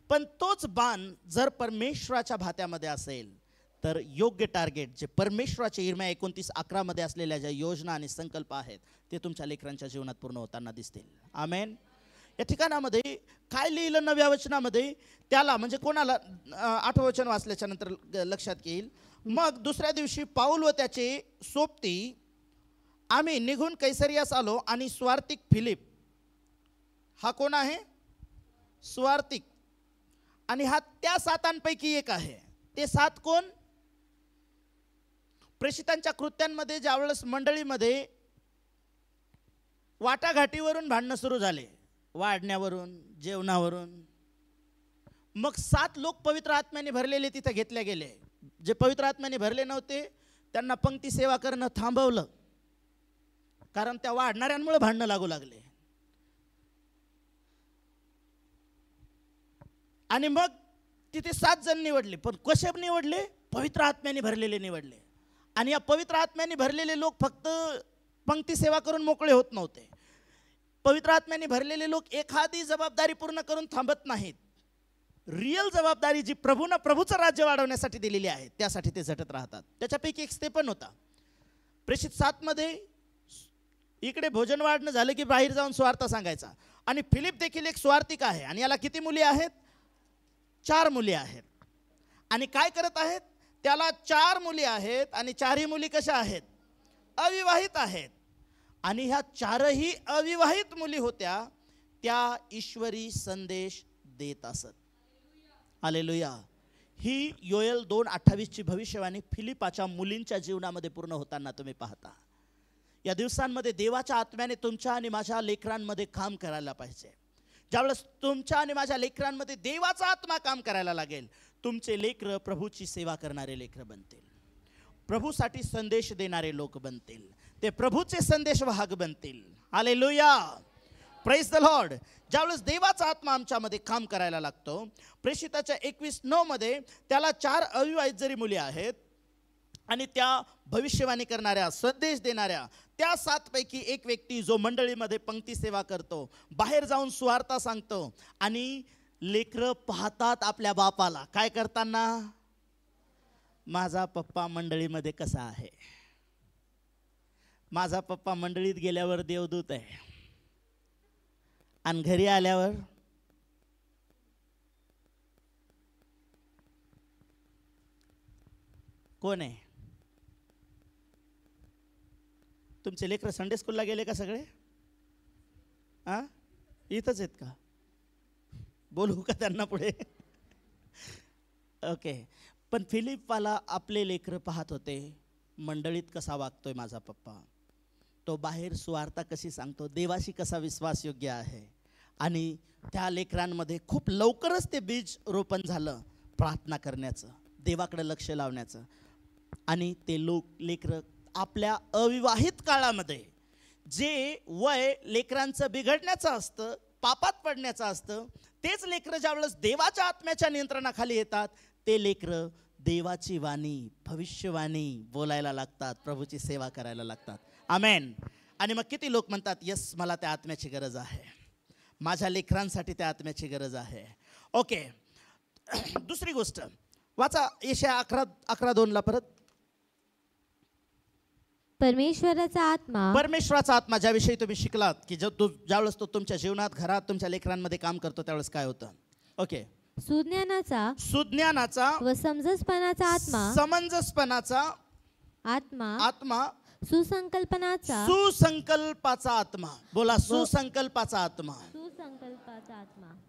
पण तोच बाण जर परमेश्वराच्या भात्यामध्ये असेल तर योग्य टार्गेट जे परमेश्वराच्या इर्म्या 29:11 मध्ये असलेल्या ज्या योजना आणि संकल्प आहेत ते तुमच्या लेकरांच्या जीवनात पूर्ण होताना दिसतील. आमेन. या ठिकाणामध्ये काय लिहिलं 9व्या वचनामध्ये? त्याला म्हणजे कोणाला? 8वं वचन वाचल्याच्या नंतर लक्षात येईल. मग दुसऱ्या दिवशी पाऊल व त्याचे सोबती आम्ही निघून कैसरियास आलो आणि स्वार्थिक फिलिप, हा कोण आहे? स्वार्थिक. आणि हा त्या 7 एक आहे. ते 7 कोण? प्रेषितांच्या कृत्यांमध्ये ज्यावेळेस मंडळीमध्ये वाटाघाटीवरून भांडणं सुरू झाले, वाढण्यावरून, जेवणावरून, मग 7 लोक पवित्र आत्म्याने भरलेले तिथे घेतले गेले. जे पवित्र आत्म्याने भरले नव्हते त्यांना पंक्ती सेवा करणं थांबवलं, कारण त्या वाढणाऱ्यांमुळे भांडणं लागू लागले. आणि मग तिथे 7 जण निवडले. पण कसे निवडले? पवित्र आत्म्याने भरलेले निवडले. आणि या पवित्र आत्म्याने भरलेले लोक फक्त पंक्ती सेवा करून मोकळे होत नव्हते. पवित्र आत्म्याने भरलेले लोक एखादी जबाबदारी पूर्ण करून थांबत नाहीत. रियल जबाबदारी जी प्रभूचं राज्य वाढवण्यासाठी दिलेली आहे त्यासाठी ते झटत राहतात. त्याच्यापैकी एक स्टेफन होता. प्रेषित 7 मध्ये इकडे भोजन वाढणं झालं की बाहेर जाऊन स्वार्थ सांगायचा. आणि फिलिप देखील एक स्वार्थिक आहे. आणि याला किती मुली आहेत? 4 मुली आहेत. आणि काय करत आहेत? त्याला 4 मुली आहेत आणि 4ही मुली कशा आहेत? अविवाहित आहेत. आणि ह्या 4ही अविवाहित मुली होत्या, त्या ईश्वरी संदेश देत असत. हालेलुया. ही योएल 2:28 ची भविष्यवाणी फिलिपाच्या मुलींच्या जीवनामध्ये पूर्ण होताना तुम्ही पाहता. या दिवसांमध्ये देवाच्या आत्म्याने तुमच्या आणि माझ्या लेकरांमध्ये काम करायला पाहिजे. ज्यावेळेस तुमच्या आणि माझ्या लेकरांमध्ये देवाचा आत्मा काम करायला लागेल, तुमचे लेकरं प्रभूची सेवा करणारे लेकरं बनतील, प्रभूसाठी संदेश देणारे लोक बनतील, ते प्रभूचे संदेशवाहक बनतील. हालेलुया. Praise the Lord. ज्यावेळेस देवाचा आत्मा आमच्यामध्ये काम करायला लागतो, प्रेषिताच्या 21:9 मध्ये त्याला 4 अविवाहित जरी मुली आहेत आणि त्या भविष्यवाणी करणाऱ्या, संदेश देणाऱ्या, त्या 7 पैकी एक व्यक्ती जो मंडळीमध्ये पंक्ती सेवा करतो, बाहेर जाऊन सुवार्ता सांगतो. आणि लेकरं पाहतात आपल्या बापाला काय करताना, माझा पप्पा मंडळीमध्ये कसा आहे, माझा पप्पा मंडळीत गेल्यावर देवदूत आहे आणि घरी आल्यावर कोण आहे? तुमचे लेकरं संडे स्कूलला गेले का सगळे? इथंच आहेत का? बोलू का त्यांना पुढे? ओके. पण फिलिपवाला आपले लेकरं पाहत होते, मंडळीत कसा वागतोय माझा पप्पा, तो बाहेर सुवार्ता कशी सांगतो, देवाशी कसा विश्वासयोग्य आहे. आणि त्या लेकरांमध्ये खूप लवकरच ते बीज रोपण झालं प्रार्थना करण्याचं, देवाकडे लक्ष लावण्याचं. आणि ते लेकरं आपल्या अविवाहित काळामध्ये जे वय लेकरांचं बिघडण्याचं असतं, पापात पडण्याचं असतं, तेच लेकरं ज्यावेळेस देवाच्या आत्म्याच्या नियंत्रणाखाली येतात, ते लेकरं देवाची वाणी, भविष्यवाणी बोलायला लागतात, प्रभूची सेवा करायला लागतात. आमेन. आणि मग किती लोक म्हणतात, यस, मला त्या आत्म्याची गरज आहे, माझ्या लेकरांसाठी त्या आत्म्याची गरज आहे. ओके. दुसरी गोष्ट वाचा, यशाया 11:2 परत. परमेश्वराचा आत्मा ज्याविषयी तुम्ही शिकलात की ज्यावेळेस तो तुमच्या जीवनात, घरात, तुमच्या लेकरांमध्ये काम करतो, त्यावेळेस काय होतं? ओके. सुज्ञानाचा व समंजसपणाचा आत्मा, सुसंकल्पाचा आत्मा. बोला, सुसंकल्पाचा आत्मा.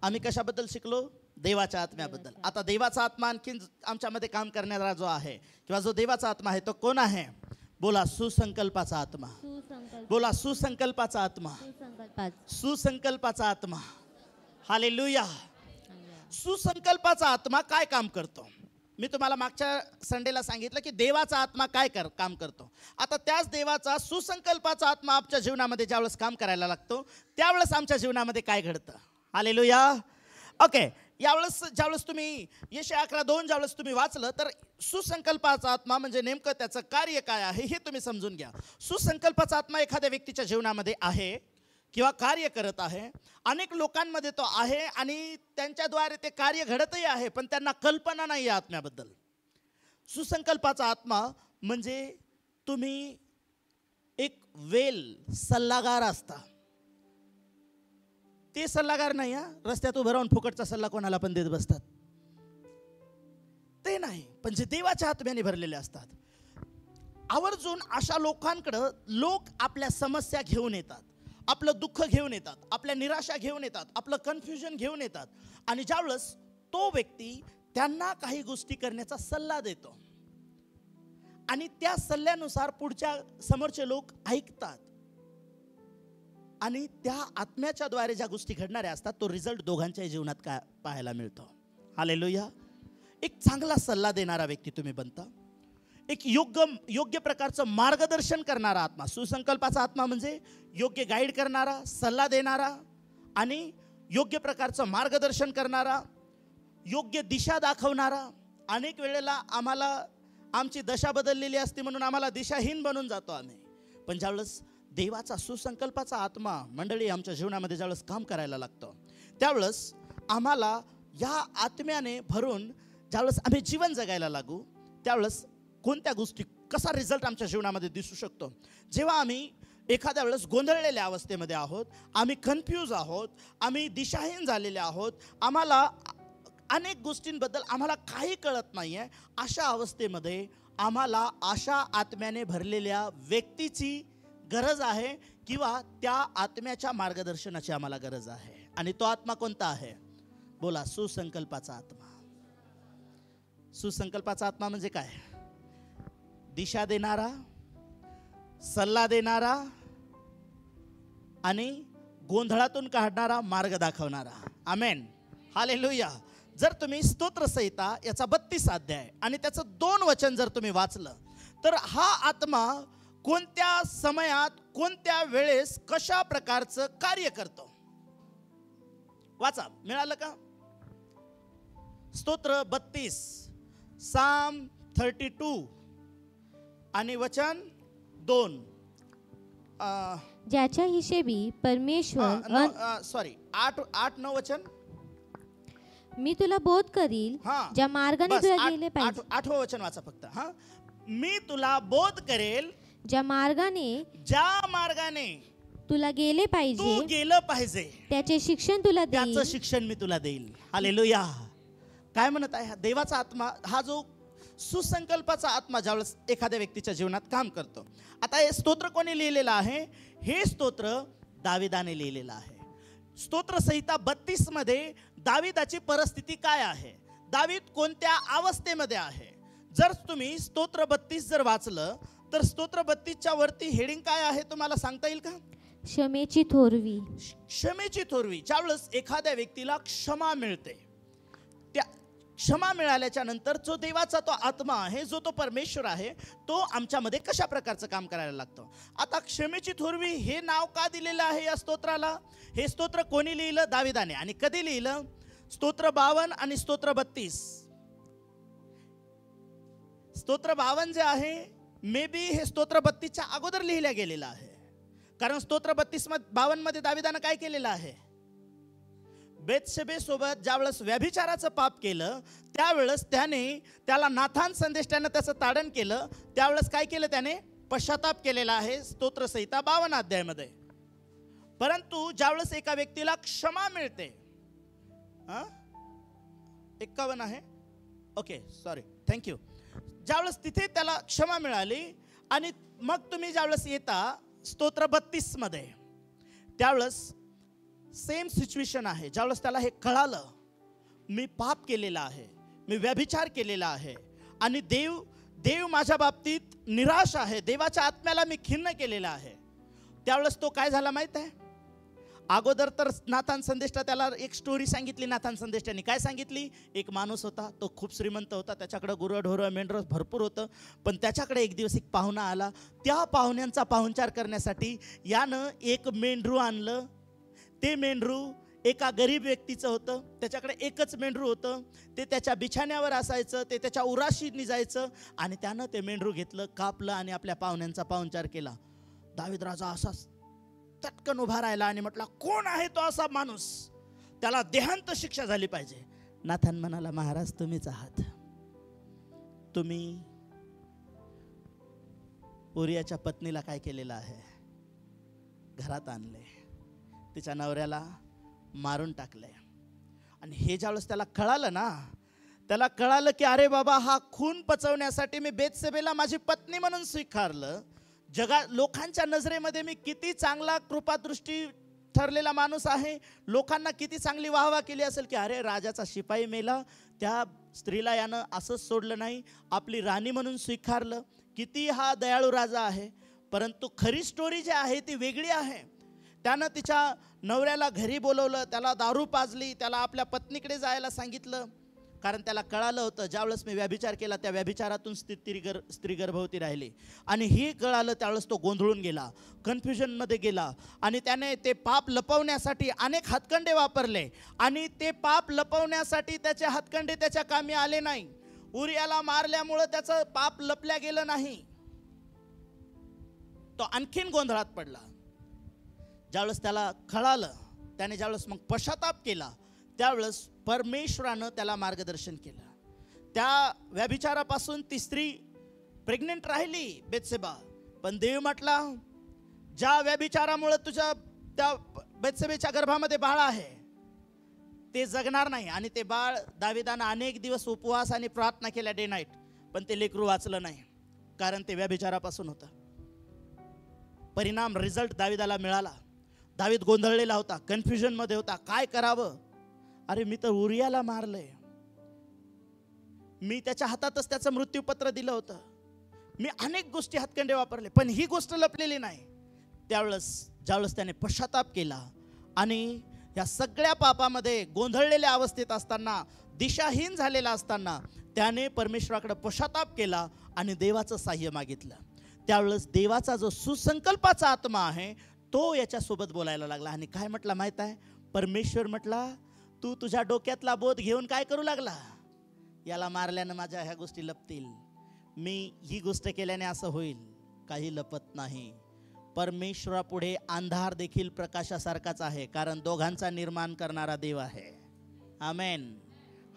आम्ही कशाबद्दल शिकलो? देवाच्या आत्म्याबद्दल. आता देवाचा आत्मा आणखी आमच्यामध्ये काम करणारा जो आहे किंवा जो देवाचा आत्मा आहे तो कोण आहे? बोला, सुसंकल्पाचा आत्मा. बोला, सुसंकल्पाचा आत्मा. सुसंकल्पाचा आत्मा. हालेलुया. सुसंकल्पाचा आत्मा काय काम करतो? मी तुम्हाला मागच्या संडेला सांगितलं की देवाचा आत्मा काय काम करतो. आता त्याच देवाचा सुसंकल्पाचा आत्मा आमच्या जीवनामध्ये ज्यावेळेस काम करायला लागतो, त्यावेळेस आमच्या जीवनामध्ये काय घडतं? हालेलुया. ओके. ज्यावेळेस तुम्ही यशाया 11:2 ज्यावेळेस तुम्ही वाचलं, तर सुसंकल्पाचा आत्मा म्हणजे नेमकं त्याचं कार्य काय आहे हे तुम्ही समजून घ्या. सुसंकल्पाचा आत्मा एखाद्या व्यक्तीच्या जीवनामध्ये आहे किंवा कार्य करत आहे. अनेक लोकांमध्ये तो आहे आणि त्यांच्याद्वारे ते कार्य घडतही आहे, पण त्यांना कल्पना नाही आहे आत्म्याबद्दल. सुसंकल्पाचा आत्मा म्हणजे तुम्ही एक सल्लागार असता. ते सल्लागार नाही, रस्त्यात उभं राहून फुकटचा सल्ला कोणाला पण देत बसतात, ते नाही. पण जे देवाच्या आत्म्याने भरलेले असतात, आवर्जून अशा लोकांकडं लोक आपल्या समस्या घेऊन येतात, आपलं दुःख घेऊन येतात, आपल्या निराशा घेऊन येतात, आपलं कन्फ्युजन घेऊन येतात. आणि ज्यावेळेस तो व्यक्ती त्यांना काही गोष्टी करण्याचा सल्ला देतो आणि त्या सल्ल्यानुसार पुढच्या समोरचे लोक ऐकतात आणि त्या आत्म्याच्या द्वारे ज्या गोष्टी घडणाऱ्या असतात तो रिझल्ट दोघांच्याही जीवनात काय पाहायला मिळतो. हालेलुया. एक चांगला सल्ला देणारा व्यक्ती तुम्ही बनता. एक योग्य प्रकारचं मार्गदर्शन करणारा आत्मा. सुसंकल्पाचा आत्मा म्हणजे योग्य गाईड करणारा, सल्ला देणारा आणि योग्य प्रकारचं मार्गदर्शन करणारा, योग्य दिशा दाखवणारा. अनेक वेळेला आम्हाला आमची दशा बदललेली असते म्हणून आम्हाला दिशाहीन बनून जातो आम्ही. पण ज्यावेळेस देवाचा सुसंकल्पाचा आत्मा मंडळी आमच्या जीवनामध्ये ज्यावेळेस काम करायला लागतो त्यावेळेस आम्हाला या आत्म्याने भरून ज्यावेळेस आम्ही जीवन जगायला लागू त्यावेळेस कोणत्या गोष्टी कसा रिझल्ट आमच्या जीवनामध्ये दिसू शकतो. जेव्हा आम्ही एखाद्या वेळेस गोंधळलेल्या अवस्थेमध्ये आहोत, आम्ही कन्फ्यूज आहोत, आम्ही दिशाहीन झालेले आहोत, आम्हाला अनेक गोष्टींबद्दल आम्हाला काही कळत नाही आहे, अशा अवस्थेमध्ये आम्हाला अशा आत्म्याने भरलेल्या व्यक्तीची गरज आहे किंवा त्या आत्म्याच्या मार्गदर्शनाची आम्हाला गरज आहे. आणि तो आत्मा कोणता आहे? बोला, सुसंकल्पाचा आत्मा. सुसंकल्पाचा आत्मा म्हणजे काय? दिशा देणारा, सल्ला देणारा आणि गोंधळातून काढणारा, मार्ग दाखवणारा. आमेन, हालेलुया. जर तुम्ही स्तोत्रसंहिता याचा 32 अध्याय आणि त्याचं 2 वचन जर तुम्ही वाचलं तर हा आत्मा कोणत्या समयात कोणत्या वेळेस कशा प्रकारचं कार्य करतो वाचा. मिळालं का? स्तोत्र 32 साम 32 आणि वचन 2. ज्याच्या हिशेबी परमेश्वर 8-9 वचन. मी तुला बोध करील ज्या मार्गाने तुला गेले पाहिजे. 8वं वचन वाचा फक्त. मी तुला बोध करेल ज्या मार्गाने तुला गेले पाहिजे, तू गेलं पाहिजे, त्याचे शिक्षण तुला देईल, त्याचं शिक्षण मी तुला देईल. हालेलुया. काय म्हणत आहे? देवाचा आत्मा हा जो सुसंकल्पाचा आत्मा ज्यावेळेस एखाद्या व्यक्तीच्या जीवनात काम करतो. आता हे स्तोत्र कोणी लिहिलेलं आहे? हे स्तोत्र दाविदाने लिहिलेलं आहे. स्तोत्रसंहिता 32 मध्ये दाविदाची परिस्थिती काय आहे, दावीद कोणत्या अवस्थेमध्ये आहे. जर तुम्ही स्तोत्र 32 जर वाचलं तर स्तोत्र 32च्या वरती हेडिंग काय आहे तुम्हाला सांगता येईल का? क्षमेची थोरवी. क्षमेची थोरवी. ज्यावेळेस एखाद्या व्यक्तीला क्षमा मिळते, त्या क्षमा मिळाल्याच्या नंतर जो देवाचा तो आत्मा आहे, जो तो परमेश्वर आहे, तो आमच्यामध्ये कशा प्रकारचं काम करायला लागतो. आता क्षमेची थोरवी हे नाव का दिलेलं आहे या स्तोत्राला? हे स्तोत्र कोणी लिहिलं? दाविदाने. आणि कधी लिहिलं? स्तोत्र 52 आणि स्तोत्र 32. स्तोत्र 52 जे आहे मे बी हे स्तोत्र 32च्या अगोदर लिहिल्या गेलेलं आहे. कारण स्तोत्र 52 मध्ये दाविदानं काय केलेलं आहे? बेतशेबे सोबत ज्यावेळेस व्यभिचाराचं पाप केलं त्यावेळेस त्याला नाथान संदेष्टानं त्याचं ताडण केलं. त्यावेळेस काय केलं? त्याने पश्चाताप केलेला आहे स्तोत्रसंहिता 52 अध्यायामध्ये. परंतु ज्यावेळेस एका व्यक्तीला क्षमा मिळते, 51 आहे, ओके सॉरी, थँक्यू. ज्यावेळेस तिथे त्याला क्षमा मिळाली आणि मग तुम्ही ज्यावेळेस येता स्तोत्र 32 मध्ये त्यावेळेस सेम सिच्युएशन आहे. ज्यावेळेस त्याला हे कळालं मी पाप केलेला आहे, मी व्यभिचार केलेला आहे आणि देव माझ्या बाबतीत निराश आहे, देवाच्या आत्म्याला मी खिन्न केलेला आहे, त्यावेळेस तो काय झाला माहित आहे? अगोदर तर नाथान संदेष्टा त्याला एक स्टोरी सांगितली. नाथान संदेष्टाने काय सांगितली? एक माणूस होता, तो खूप श्रीमंत होता, त्याच्याकडे गुरंढोरं मेंढरं भरपूर होतं. पण त्याच्याकडे एक दिवस एक पाहुणा आला. त्या पाहुण्यांचा पाहुणचार करण्यासाठी यानं एक मेंढरू आणलं. ते मेंढरू एका गरीब व्यक्तीचं होतं. त्याच्याकडे एकच मेंढरू होतं. ते त्याच्या बिछाण्यावर असायचं, ते त्याच्या उराशी निजायचं. आणि त्यानं ते मेंढरू घेतलं, कापलं आणि आपल्या पाहुण्यांचा पाहुणचार केला. दावीद राजा असा चटकन उभा राहिला आणि म्हटला, कोण आहे तो असा माणूस, त्याला देहांत शिक्षा झाली पाहिजे. नाथान म्हणाला, महाराज तुम्हीच आहात. तुम्ही उरियाच्या पत्नीला काय केलेलं आहे? घरात आणले, तिच्या नवऱ्याला मारून टाकले. आणि हे ज्यावेळेस त्याला कळालं ना, त्याला कळालं की अरे बाबा, हा खून पचवण्यासाठी मी बेतशेबेला माझी पत्नी म्हणून स्वीकारलं. लोकांच्या नजरेमध्ये मी किती चांगला कृपादृष्टी ठरलेला माणूस आहे. लोकांना किती चांगली वाहवा केली असेल की अरे राजाचा शिपाई मेला, त्या स्त्रीला यानं असंच सोडलं नाही, आपली राणी म्हणून स्वीकारलं. किती हा दयाळू राजा आहे. परंतु खरी स्टोरी जी आहे ती वेगळी आहे. त्यानं तिच्या नवऱ्याला घरी बोलवलं, त्याला दारू पाजली, त्याला आपल्या पत्नीकडे जायला सांगितलं. कारण त्याला कळालं होतं ज्यावेळेस मी व्यभिचार केला त्या व्यभिचारातून स्त्री गर्भवती राहिली. आणि ही कळालं त्यावेळेस तो गोंधळून गेला, कन्फ्युजनमध्ये गेला. आणि त्याने ते पाप लपवण्यासाठी अनेक हातकंडे वापरले. आणि ते पाप लपवण्यासाठी त्याचे हातकंडे त्याच्या कामी आले नाही. उरियाला मारल्यामुळं त्याचं पाप लपल्या गेलं नाही. तो आणखीन गोंधळात पडला. ज्यावेळेस त्याला कळालं, त्याने ज्यावेळेस मग पश्चाताप केला, त्यावेळेस परमेश्वरानं त्याला मार्गदर्शन केलं. त्या व्यभिचारापासून ती स्त्री प्रेग्नेंट राहिली बेत्सेबा. पण देव म्हटला ज्या व्यभिचारामुळे तुझ्या त्या बेत्सेबेच्या गर्भामध्ये बाळ आहे ते जगणार नाही. आणि ते बाळ दाविदानं अनेक दिवस उपवास आणि प्रार्थना केल्या डे नाईट, पण ते लेकरू वाचलं नाही. कारण ते व्यभिचारापासून होतं. परिणाम रिझल्ट दाविदाला मिळाला. दावीद गोंधळलेला होता, कन्फ्युजनमध्ये होता, काय करावं. अरे मी तर उरियाला मारलंय, मी त्याच्या हातातच त्याचं मृत्यूपत्र दिलं होतं, मी अनेक गोष्टी हातकंडे वापरले, पण ही गोष्ट लपलेली नाही. ज्यावेळेस त्याने पश्चाताप केला आणि या सगळ्या पापामध्ये गोंधळलेल्या अवस्थेत असताना, दिशाहीन झालेला असताना त्याने परमेश्वराकडे पश्चाताप केला आणि देवाचं साह्य मागितलं. त्यावेळेस देवाचा जो सुसंकल्पाचा आत्मा आहे तो याच्यासोबत बोलायला लागला. आणि काय म्हटला माहित आहे? परमेश्वर म्हटला तू तुझ्या डोक्यातला बोध घेऊन काय करू लागला? याला मारल्यानं माझ्या ह्या गोष्टी लपतील, मी ही गोष्ट केल्याने असं होईल. काही लपत नाही. परमेश्वरापुढे अंधार देखील प्रकाशासारखाच आहे, कारण दोघांचा निर्माण करणारा देव आहे. आमेन,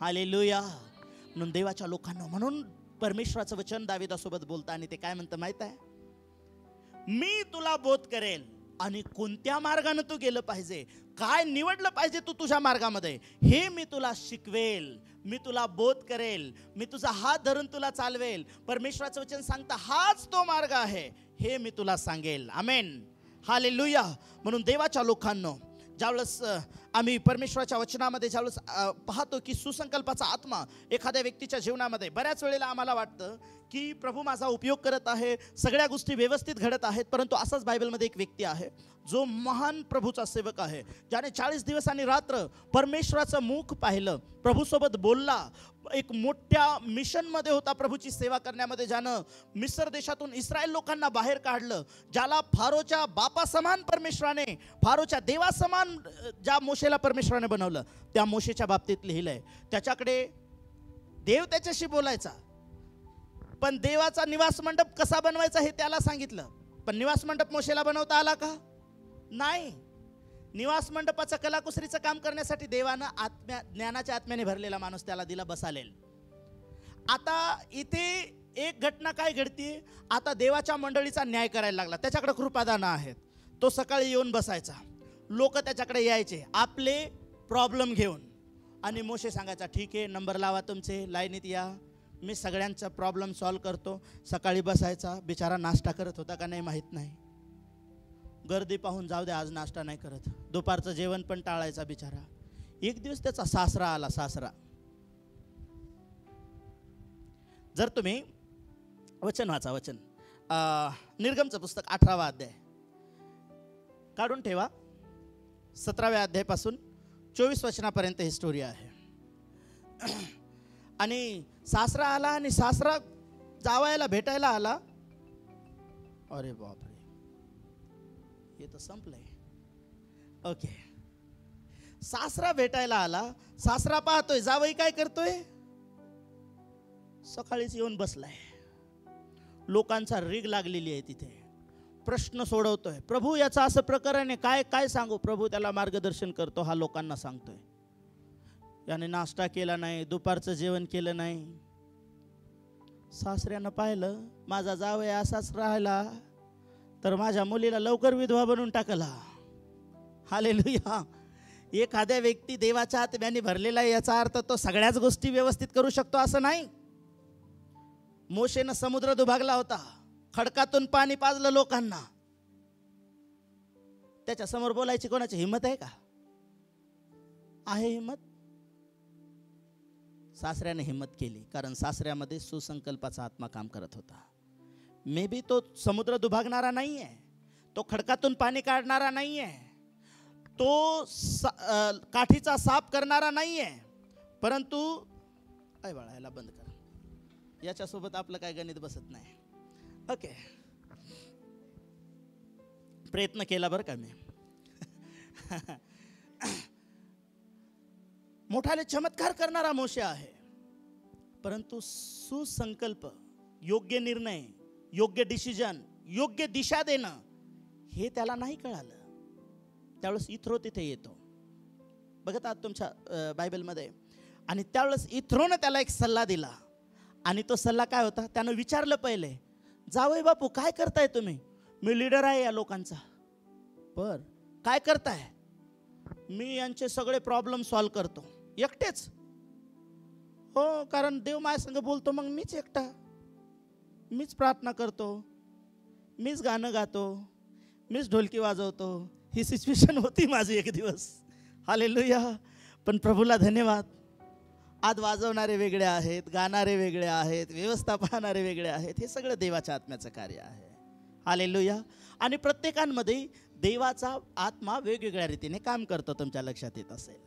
हालेलुया. म्हणून देवाच्या लोकांना, म्हणून परमेश्वराचं वचन दाविदासोबत बोलता आणि ते काय म्हणतं माहित आहे? मी तुला बोध करेल आणि कोणत्या मार्गाने तू गेलं पाहिजे, काय निवडलं पाहिजे तू तुझ्या मार्गामध्ये, हे मी तुला शिकवेल, मी तुला बोध करेल, मी तुझा हात धरून तुला चालवेल. परमेश्वराचं वचन सांगता हाच तो मार्ग आहे, हे मी तुला सांगेल. आमेन, हालेलुया. म्हणून देवाच्या लोकांनो, ज्यावेळेस आम्ही परमेश्वराच्या वचनामध्ये ज्यावेळेस पाहतो की सुसंकल्पाचा आत्मा एखाद्या व्यक्तीच्या जीवनामध्ये, बऱ्याच वेळेला आम्हाला वाटतं की प्रभू माझा उपयोग करत आहे, सगळ्या गोष्टी व्यवस्थित घडत आहेत. परंतु असाच बायबलमध्ये एक व्यक्ती आहे जो महान प्रभूचा सेवक आहे, ज्याने 40 दिवस आणि रात्र परमेश्वराचं मुख पाहिलं, प्रभूसोबत बोलला, एक मोठ्या मिशनमध्ये होता प्रभूची सेवा करण्यामध्ये, ज्यानं मिस्र देशातून इस्रायल लोकांना बाहेर काढलं, ज्याला फारोच्या बापासमान परमेश्वराने, फारोच्या देवासमान ज्या मोशेला परमेश्वराने बनवलं, त्या मोशेच्या बाबतीत लिहिलंय. त्याच्याकडे देव त्याच्याशी बोलायचा, पण देवाचा निवास मंडप कसा बनवायचा हे त्याला सांगितलं. पण निवास मंडप मोशेला बनवता आला का? नाही. निवास मंडपाचं कलाकुसरीचं काम करण्यासाठी देवानं ज्ञानाच्या आत्म्याने भरलेला माणूस त्याला दिला बसालेल. आता इथे एक घटना काय घडती, आता देवाच्या मंडळीचा न्याय करायला लागला. त्याच्याकडे कृपादानं आहेत. तो सकाळी येऊन बसायचा, लोक त्याच्याकडे यायचे आपले प्रॉब्लेम घेऊन, आणि मोशे सांगायचा ठीक आहे, नंबर लावा तुमचे, लाईनीत या, मी सगळ्यांचा प्रॉब्लेम सॉल्व करतो. सकाळी बसायचा, बिचारा नाश्ता करत होता का नाही माहीत नाही, गर्दी पाहून जाऊ दे आज नाश्ता नाही करत, दुपारचं जेवण पण टाळायचा बिचारा. एक दिवस त्याचा सासरा आला. सासरा, जर तुम्ही वचन वाचा, वचन निर्गमचं पुस्तक 18वा अध्याय काढून ठेवा, 17व्या अध्यायापासून 24 वचनापर्यंत ही स्टोरी आहे. आणि सासरा आला आणि सासरा जावयाला भेटायला आला. अरे बापरे, हे तर संपलंय. ओके, सासरा भेटायला आला. सासरा पाहतोय जावई काय करतोय, सकाळीच येऊन बसलाय, लोकांचा रीग लागलेली आहे तिथे, प्रश्न सोडवतोय. प्रभू याचं असं प्रकरण आहे, काय काय सांगू. प्रभू त्याला मार्गदर्शन करतो, हा लोकांना सांगतोय. याने नाश्ता केला नाही, दुपारचं जेवण केलं नाही. सासऱ्यानं पाहिलं माझा जावई असाच राहिला तर माझ्या मुलीला लवकर विधवा बनवून टाकला. हालेलुया. एखाद्या व्यक्ती देवाच्या आत्म्याने भरलेला आहे याचा अर्थ तो सगळ्याच गोष्टी व्यवस्थित करू शकतो असं नाही. मोशेनं समुद्र दुभागला होता, खडकातून पाणी पाजलं लोकांना, त्याच्या समोर बोलायची कोणाची हिंमत आहे का? आहे हिंमत? सासऱ्याने हिंमत केली, कारण सासऱ्यामध्ये सुसंकल्पाचा आत्मा काम करत होता. मे बी तो समुद्र दुभागणारा नाही आहे, तो खडकातून पाणी काढणारा नाही आहे, तो काठीचा साफ करणारा नाही आहे, परंतु काय बाळा, याला बंद कर, याच्यासोबत आपलं काय गणित बसत नाही. ओके, प्रयत्न केला बरं का मी. मोठाले चमत्कार करणारा मोशे आहे, परंतु सुसंकल्प, योग्य निर्णय, योग्य डिसिजन, योग्य दिशा देणं हे त्याला नाही कळालं. त्यावेळेस इथ्रो तिथे येतो, बघत आहात तुमच्या बायबलमध्ये. आणि त्यावेळेस इथ्रोनं त्याला एक सल्ला दिला, आणि तो सल्ला काय होता? त्यानं विचारलं पहिले, जावई बापू काय करताय तुम्ही? मी लीडर आहे या लोकांचा. बर, काय करताय? मी यांचे सगळे प्रॉब्लेम सॉल्व करतो एकटेच. हो, कारण देव माझ्या संग बोलतो, मग मीच एकटा, मीच प्रार्थना करतो, मीच गाणं गातो, मीच ढोलकी वाजवतो. ही सिच्युएशन होती माझी एक दिवस. हालेलुया. पण प्रभूला धन्यवाद, आज वाजवणारे वेगळे आहेत, गाणारे वेगळे आहेत, व्यवस्था पाहणारे वेगळे आहेत. हे सगळं देवाच्या आत्म्याचं कार्य आहे. हालेलुया. आणि प्रत्येकांमध्ये देवाचा आत्मा वेगवेगळ्या रीतीने काम करतो. तुमच्या लक्षात येत असेल,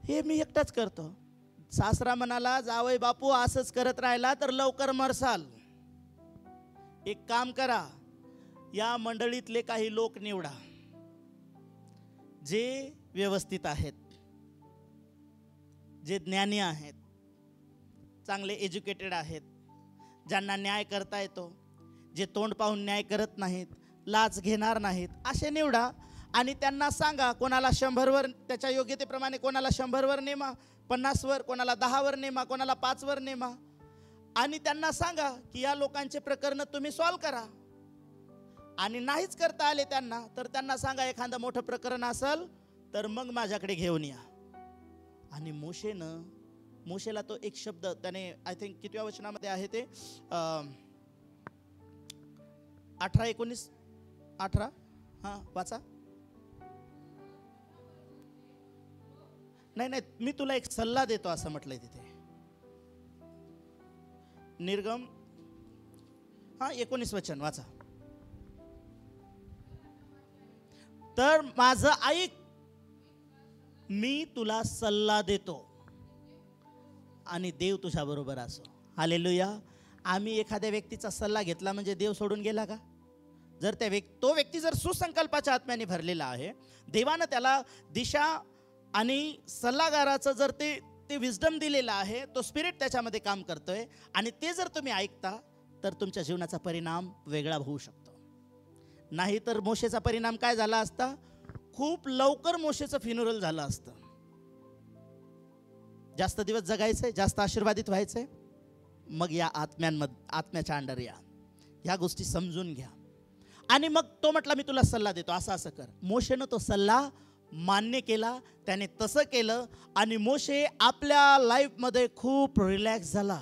हे मी एकटाच करतो. सासरा म्हणाला, जावई बापू असंच करत राहिला तर लवकर मरसाल. एक काम करा, या मंडळीतले काही लोक निवडा जे व्यवस्थित आहेत, जे ज्ञानी आहेत, चांगले एज्युकेटेड आहेत, ज्यांना न्याय करता येतो, जे तोंड पाहून न्याय करत नाहीत, लाच घेणार नाहीत, असे निवडा. आणि त्यांना सांगा, कोणाला 100वर, त्याच्या योग्यतेप्रमाणे कोणाला 100वर नेमा, 50वर, कोणाला 10वर नेमा, कोणाला 5वर नेमा. आणि त्यांना सांगा की या लोकांचे प्रकरण तुम्ही सॉल्व करा. आणि नाहीच करता आले त्यांना, तर त्यांना सांगा एखादं मोठं प्रकरण असेल तर मग माझ्याकडे घेऊन या. आणि मोशेला तो एक शब्द त्याने, आय थिंक कितव्या वचनामध्ये आहे ते, 18 हां वाचा. नाही, मी तुला एक सल्ला देतो असं म्हटलंय तिथे. निर्गम 19 वचन वाचा. तर माझं ऐक, मी तुला सल्ला देतो आणि देव तुझ्या बरोबर असो. हालेलुया. आम्ही एखाद्या व्यक्तीचा सल्ला घेतला म्हणजे देव सोडून गेला का? जर तो व्यक्ती जर सुसंकल्पाच्या आत्म्याने भरलेला आहे, देवानं त्याला दिशा आणि सल्लागाराचं जर ते विजडम दिलेलं आहे, तो स्पिरिट त्याच्यामध्ये काम करतोय, आणि ते जर तुम्ही ऐकता तर तुमच्या जीवनाचा परिणाम वेगळा होऊ शकतो. नाही तर मोशेचा परिणाम काय झाला असता? खूप लवकर मोशेचं फ्युनरल झालं असतं. जास्त दिवस जगायचंय, जास्त आशीर्वादित व्हायचंय, मग या आत्म्याच्या अंडर या गोष्टी समजून घ्या. आणि मग तो म्हटला, मी तुला सल्ला देतो, असं कर. मोशेनं तो सल्ला मान्य केला, त्याने तसं केलं, आणि मोशे आपल्या लाईफमध्ये खूप रिलॅक्स झाला.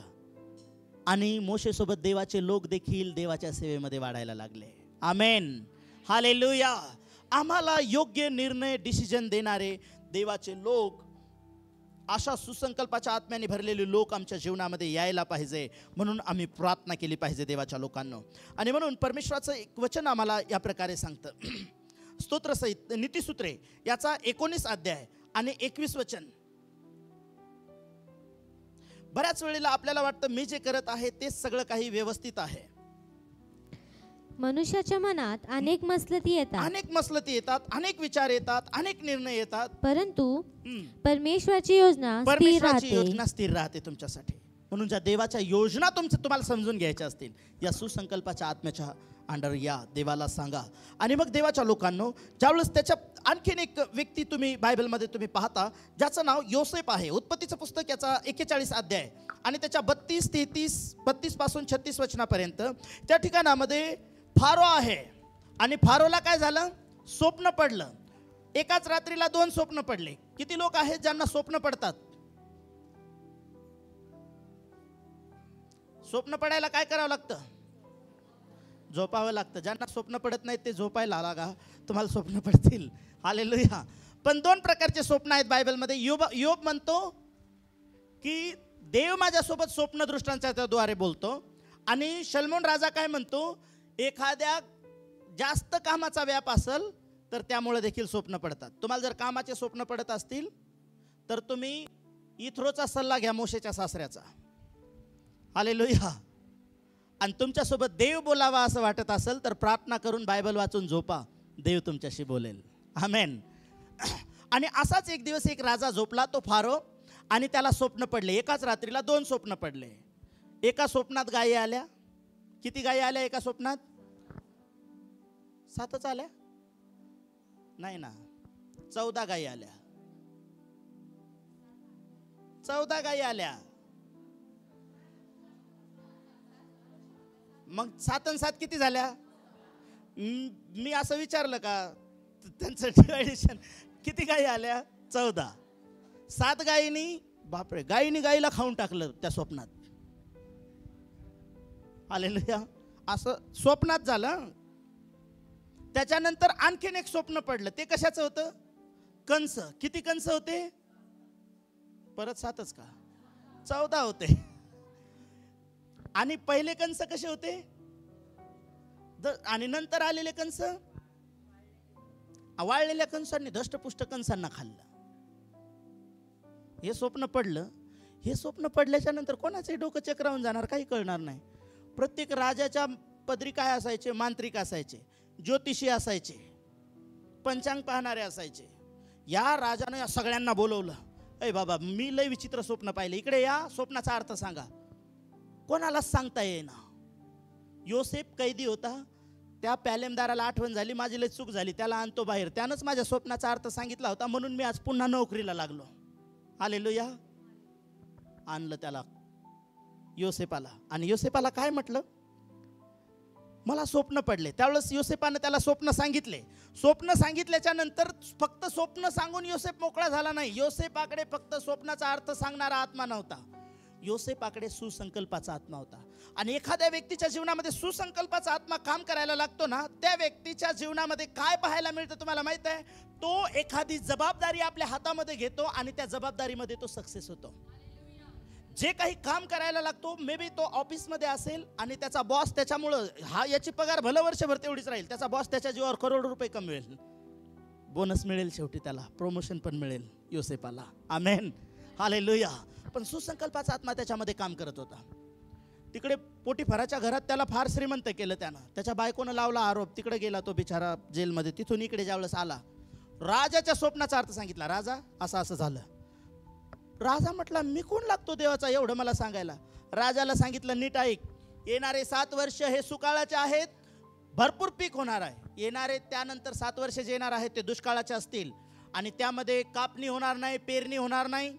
आणि मोशेसोबत देवाचे लोक देखील देवाच्या सेवेमध्ये वाढायला लागले. आमेन. हालेलुया. आम्हाला योग्य निर्णय, डिसिजन देणारे देवाचे लोक, अशा सुसंकल्पाच्या आत्म्याने भरलेले लोक आमच्या जीवनामध्ये यायला पाहिजे. म्हणून आम्ही प्रार्थना केली पाहिजे देवाच्या लोकांना. आणि म्हणून परमेश्वराचं एक वचन आम्हाला या प्रकारे सांगतं. स्तोत्रसहित नीतिसूत्रे याचा 19 अध्याय आणि 21 वचन. बऱ्याच वेळेला आपल्याला वाटतं मी जे करत आहे तेच सगळं काही व्यवस्थित आहे. मनुष्याच्या मनात अनेक मसलती येतात, अनेक विचार येतात, अनेक निर्णय येतात, परंतु परमेश्वराची योजना स्थिर राहते तुमच्यासाठी. म्हणून ज्या देवाच्या योजना तुम्हाला समजून घ्यायच्या असतील, या सुसंकल्पाच्या आत्म्याच्या अंडर या, देवाला सांगा. आणि मग देवाच्या लोकांनो, ज्यावेळेस त्याच्या आणखीन एक व्यक्ती तुम्ही बायबलमध्ये तुम्ही पाहता, ज्याचं नाव योसेफ आहे. उत्पत्तीचं पुस्तक याचा 41 अध्याय आणि त्याच्या 32 पासून 36 वचनापर्यंत. त्या ठिकाणामध्ये फारो आहे, आणि फारोला काय झालं? स्वप्न पडलं. एकाच रात्रीला 2 स्वप्न पडले. किती लोक आहेत ज्यांना स्वप्न पडतात? स्वप्न पडायला काय करावं लागतं? झोपावं लागतं. ज्यांना स्वप्न पडत नाही ते झोपायला लागा, तुम्हाला स्वप्न पडतील. हालेलुया. पण 2 प्रकारचे स्वप्न आहेत बायबलमध्ये. योब म्हणतो की देव माझ्यासोबत स्वप्न दृष्टांच्या द्वारे बोलतो. आणि शल्मोन राजा काय म्हणतो, एखाद्या जास्त कामाचा व्याप असेल तर त्यामुळे देखील स्वप्न पडतात. तुम्हाला जर कामाचे स्वप्न पडत असतील तर तुम्ही इथ्रोचा सल्ला घ्या, मोशेच्या सासऱ्याचा. हालेलुया. आणि तुमच्यासोबत देव बोलावा असं वाटत असेल तर प्रार्थना करून बायबल वाचून झोपा, देव तुमच्याशी बोलेल. आमेन. आणि असाच एक दिवस एक राजा झोपला, तो फारो, आणि त्याला स्वप्न पडले. एकाच रात्रीला 2 स्वप्न पडले. एका स्वप्नात गायी आल्या. किती गायी आल्या एका स्वप्नात? 7च आल्या? नाही ना, 14 गायी आल्या. 14 गायी आल्या. मग 7 आणि 7 किती झाल्या? मी असं विचारलं का त्यांचं डिवायडेशन? किती गायी आल्या? 14. 7 गायीनी, बापरे, गायीनी गायीला खाऊन टाकलं त्या स्वप्नात. हालेलुया. असं स्वप्नात झालं. त्याच्यानंतर आणखीन एक स्वप्न पडलं. ते कशाचं होतं? कंस. किती कंस होते? परत 7च का? 14 होते. आणि पहिले कंस कसे होते? आणि नंतर आलेले कंस वाळलेल्या कंसांनी धष्टपुष्ट कंसांना खाल्लं. हे स्वप्न पडलं. हे स्वप्न पडल्याच्या नंतर कोणाचंही डोकं चक्रावून जाणार, काही कळणार नाही. प्रत्येक राजाच्या पदरी काय असायचे? मांत्रिक असायचे, ज्योतिषी असायचे, पंचांग पाहणारे असायचे. या राजाने या सगळ्यांना बोलवलं. ए बाबा, मी लय विचित्र स्वप्न पाहिले, इकडे या, स्वप्नाचा अर्थ सांगा. कोणालाच सांगता येईना. योसेफ कैदी होता. त्या पॅलेमदाराला आठवण झाली, माझी लय चूक झाली, त्याला आणतो बाहेर. त्यानंच माझ्या स्वप्नाचा अर्थ सांगितला होता, म्हणून मी आज पुन्हा नोकरीला लागलो. हालेलुया. आणलं त्याला योसेपाला. आणि योसेपाला काय म्हटलं? मला स्वप्न पडले. त्यावेळेस योसेपानं त्याला स्वप्न सांगितले. स्वप्न सांगितल्याच्या नंतर फक्त स्वप्न सांगून योसेफ मोकळा झाला नाही. योसेपाकडे फक्त स्वप्नाचा अर्थ सांगणारा आत्मा नव्हता, योसेपाकडे सुसंकल्पाचा आत्मा होता. आणि एखाद्या व्यक्तीच्या जीवनामध्ये सुसंकल्पाचा आत्मा काम करायला लागतो ना, त्या व्यक्तीच्या जीवनामध्ये काय पाहायला मिळतं तुम्हाला माहित आहे? तो एखादी जबाबदारी आपल्या हातामध्ये घेतो आणि त्या जबाबदारीमध्ये तो सक्सेस होतो. जे काही काम करायला लागतो, मे बी तो ऑफिसमध्ये असेल आणि त्याचा बॉस त्याच्यामुळं, याची पगार भलं वर्षभर तेवढीच राहील, त्याचा बॉस त्याच्या जीवावर करोड रुपये कमवेल, बोनस मिळेल, शेवटी त्याला प्रमोशन पण मिळेल. योसेपाला. आमेन. हालेलुया. पण सुसंकल्पाचा आत्मा त्याच्यामध्ये काम करत होता. तिकडे पोटिफराच्या घरात त्याला फार श्रीमंत केलं त्यानं. त्याच्या बायकोनं लावला आरोप. तिकडे गेला तो बिचारा जेलमध्ये. तिथून इकडे ज्यावेळेस आला, राजाच्या स्वप्नाचा अर्थ सांगितला. राजा, असं असं झालं. राजा म्हटला, मी कोण लागतो देवाचा एवढं मला सांगायला? राजाला सांगितलं, नीट ऐक, येणारे 7 वर्ष हे सुकाळाचे आहेत, भरपूर पीक होणार आहे. येणारे त्यानंतर 7 वर्ष जे येणार आहेत ते दुष्काळाचे असतील. आणि त्यामध्ये कापणी होणार नाही, पेरणी होणार नाही,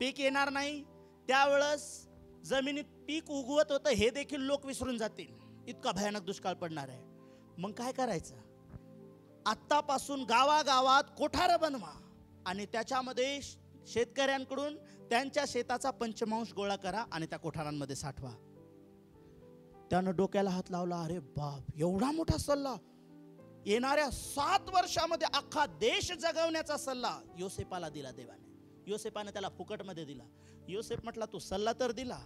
पीक येणार नाही. त्यावेळेस जमिनीत पीक उगवत होतं हे देखील लोक विसरून जातील. इतका भयानक दुष्काळ पडणार आहे. मग काय करायचं? आत्तापासून गावागावात कोठारं बनवा आणि त्याच्यामध्ये शेतकऱ्यांकडून त्यांच्या शेताचा पंचमांश गोळा करा आणि त्या कोठारांमध्ये साठवा. त्यानं डोक्याला हात लावला. अरे बाप, एवढा मोठा सल्ला! येणाऱ्या 7 वर्षामध्ये अख्खा देश जगवण्याचा सल्ला योसेपाला दिला देवाने. योसेपाने त्याला फुकटमध्ये दिला. योसेफ म्हटला, तू सल्ला तर दिला,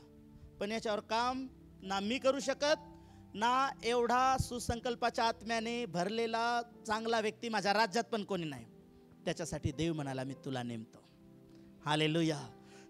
पण याच्यावर काम ना मी करू शकत, ना एवढा सुसंकल्पाच्या आत्म्याने भरलेला चांगला व्यक्ती माझ्या राज्यात पण कोणी नाही. त्याच्यासाठी देव म्हणाला, मी तुला नेमतो. हालेलुया.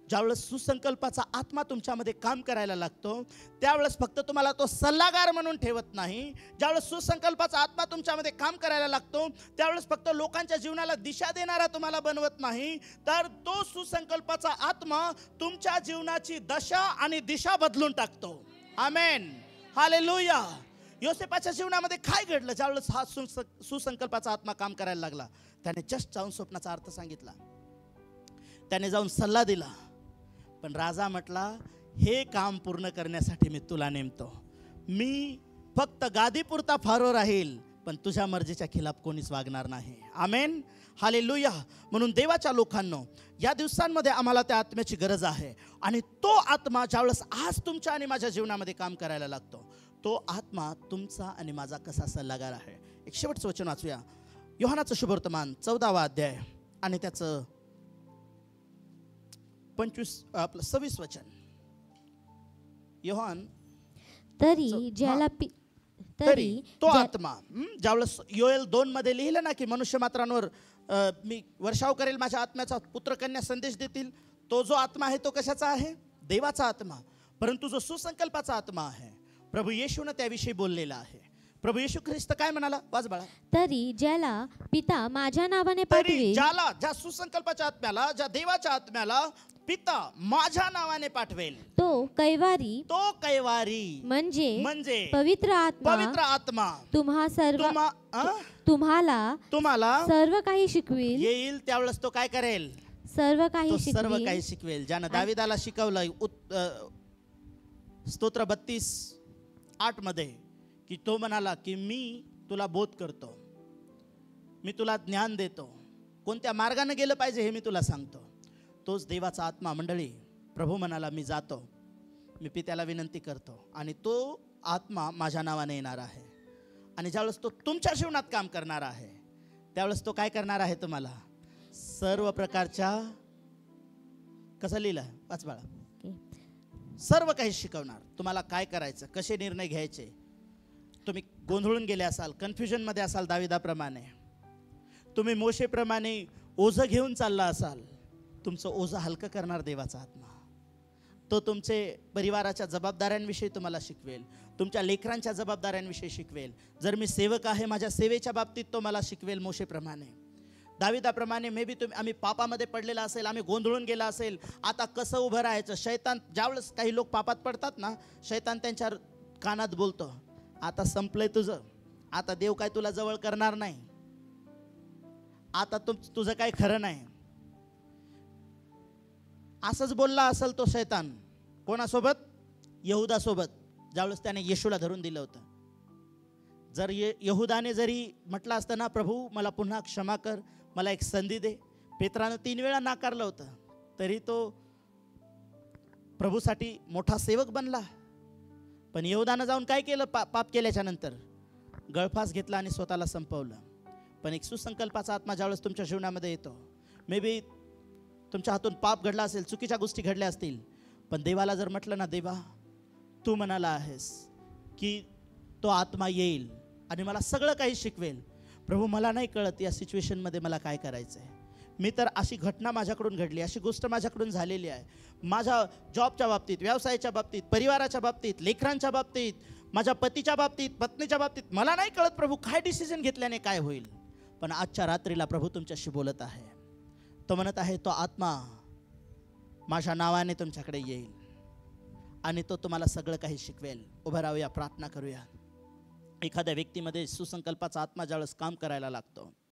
ज्यावेळेस सुसंकल्पाचा आत्मा तुमच्यामध्ये काम करायला लागतो, त्यावेळेस फक्त तुम्हाला तो सल्लागार म्हणून ठेवत नाही. ज्यावेळेस सुसंकल्पाचा आत्मा तुमच्यामध्ये काम करायला लागतो, त्यावेळेस फक्त लोकांच्या जीवनाला दिशा देणारा तुम्हाला बनवत नाही, तर तो सुसंकल्पाचा आत्मा तुमच्या जीवनाची दशा आणि दिशा बदलून टाकतो. आमेन. हालेलुया. योसेपाच्या जीवनामध्ये काय घडलं? ज्यावेळेस हा सुसंकल्पाचा आत्मा काम करायला लागला, त्याने जस्ट जाऊन स्वप्नाचा अर्थ सांगितला, त्याने जाऊन सल्ला दिला. पण राजा म्हटला, हे काम पूर्ण करण्यासाठी मी तुला नेमतो. मी फक्त गादीपुरता फारो राहील, पण तुझ्या मर्जीच्या खिलाफ कोणीच वागणार नाही. आमेन. हालेलुया. म्हणून देवाच्या लोकांनो, या दिवसांमध्ये आम्हाला त्या आत्म्याची गरज आहे. आणि तो आत्मा ज्यावेळेस आज तुमच्या आणि माझ्या जीवनामध्ये काम करायला लागतो, तो आत्मा तुमचा आणि माझा कसा सल्लागार आहे. एक शेवटचं वचन वाचूया. योहानाचं शुभवर्तमान 14वा अध्याय आणि त्याचं 26 वचन. योहान तरी ज्याला तरी तो आत्मा, ज्यावेळेस योएल 2 मध्ये लिहिलं ना की मनुष्य मात्रांवर मी वर्षाव करेल माझ्या आत्म्याचा, पुत्रकन्या संदेश देतील. तो जो आत्मा आहे तो कशाचा आहे? देवाचा आत्मा. परंतु जो सुसंकल्पाचा आत्मा आहे, प्रभू येशूने त्याविषयी बोललेला आहे. प्रभू येशू ख्रिस्त काय म्हणाला? वाच बाळा. तरी ज्याला पिता माझ्या नावाने तरी पाठवेल, ज्या सुसंकल्पाच्या आत्म्याला, ज्या देवाच्या आत्म्याला पिता माझ्या नावाने पाठवेल, तो कैवारी म्हणजे पवित्र आत्मा तुम्हाला सर्व काही शिकवेल. येईल त्यावेळेस तो काय करेल? सर्व काही शिकवेल. ज्यानं दाविदाला शिकवलं स्तोत्र 32:8 मध्ये की तो म्हणाला की मी तुला बोध करतो, मी तुला ज्ञान देतो, कोणत्या मार्गाने गेलं पाहिजे हे मी तुला सांगतो. तोच देवाचा आत्मा मंडळी. प्रभू म्हणाला मी जातो, मी पित्याला विनंती करतो आणि तो आत्मा माझ्या नावाने येणार आहे. आणि ज्यावेळेस तो तुमच्या जीवनात काम करणार आहे त्यावेळेस तो काय करणार आहे? तुम्हाला सर्व प्रकारच्या, कसं लिहिलं वाच बाळा, सर्व काही शिकवणार. तुम्हाला काय करायचं, कसे निर्णय घ्यायचे. तुम्ही गोंधळून गेले असाल, कन्फ्युजनमध्ये असाल दाविदाप्रमाणे, तुम्ही मोशेप्रमाणे ओझं घेऊन चालला असाल, तुमचं ओझं हलकं करणार देवाचा आत्मा. तो तुमचे परिवाराच्या जबाबदाऱ्यांविषयी तुम्हाला शिकवेल, तुमच्या लेकरांच्या जबाबदाऱ्यांविषयी शिकवेल. जर मी सेवक आहे, माझ्या सेवेच्या बाबतीत तो मला शिकवेल मोशेप्रमाणे. दाविदाप्रमाणे मे बी आम्ही पापामध्ये पडलेला असेल, आम्ही गोंधळून गेला असेल, आता कसं उभं राहायचं. शैतान, ज्यावेळेस काही लोक पापात पडतात ना, शैतान त्यांच्या कानात बोलतो, आता संपलंय तुझं, आता देव काय तुला जवळ करणार नाही, आता तुझं काय खरं नाही. असंच बोलला असेल तो शैतान. कोणासोबत? यहुदासोबत, ज्यावेळेस त्याने येशूला धरून दिलं होतं. जर यहुदाने जरी म्हटलं असतं ना, प्रभू मला पुन्हा क्षमा कर, मला एक संधी दे, पेत्रानं 3 वेळा नाकारलं होतं, तरी तो प्रभूसाठी मोठा सेवक बनला. पण यहुदानं जाऊन काय केलं? पाप केल्याच्या नंतर गळफास घेतला आणि स्वतःला संपवलं. पण एक सुसंकल्पाचा आत्मा ज्यावेळेस तुमच्या जीवनामध्ये येतो, मे बी तुमच्या हातून पाप घडला असेल, चुकीच्या गोष्टी घडल्या असतील, पण देवाला जर म्हटलं ना, देवा तू म्हणाला आहेस की तो आत्मा येईल आणि मला सगळं काही शिकवेल. प्रभू मला नाही कळत या सिच्युएशनमध्ये मला काय करायचं आहे. मी तर अशी घटना माझ्याकडून घडली, अशी गोष्ट माझ्याकडून झालेली आहे, माझ्या जॉबच्या बाबतीत, व्यवसायाच्या बाबतीत, परिवाराच्या बाबतीत, लेकरांच्या बाबतीत, माझ्या पतीच्या बाबतीत, पत्नीच्या बाबतीत, मला नाही कळत प्रभू काय डिसिजन घेतल्याने काय होईल. पण आजच्या रात्रीला प्रभू तुमच्याशी बोलत आहे. तो म्हणत आहे तो आत्मा माझ्या नावाने तुमच्याकडे येईल आणि तो तुम्हाला सगळं काही शिकवेल. उभं राहूया, प्रार्थना करूया. एखाद्या व्यक्तीमध्ये सुसंकल्पाचा आत्मा ज्यावेळेस काम करायला लागतो,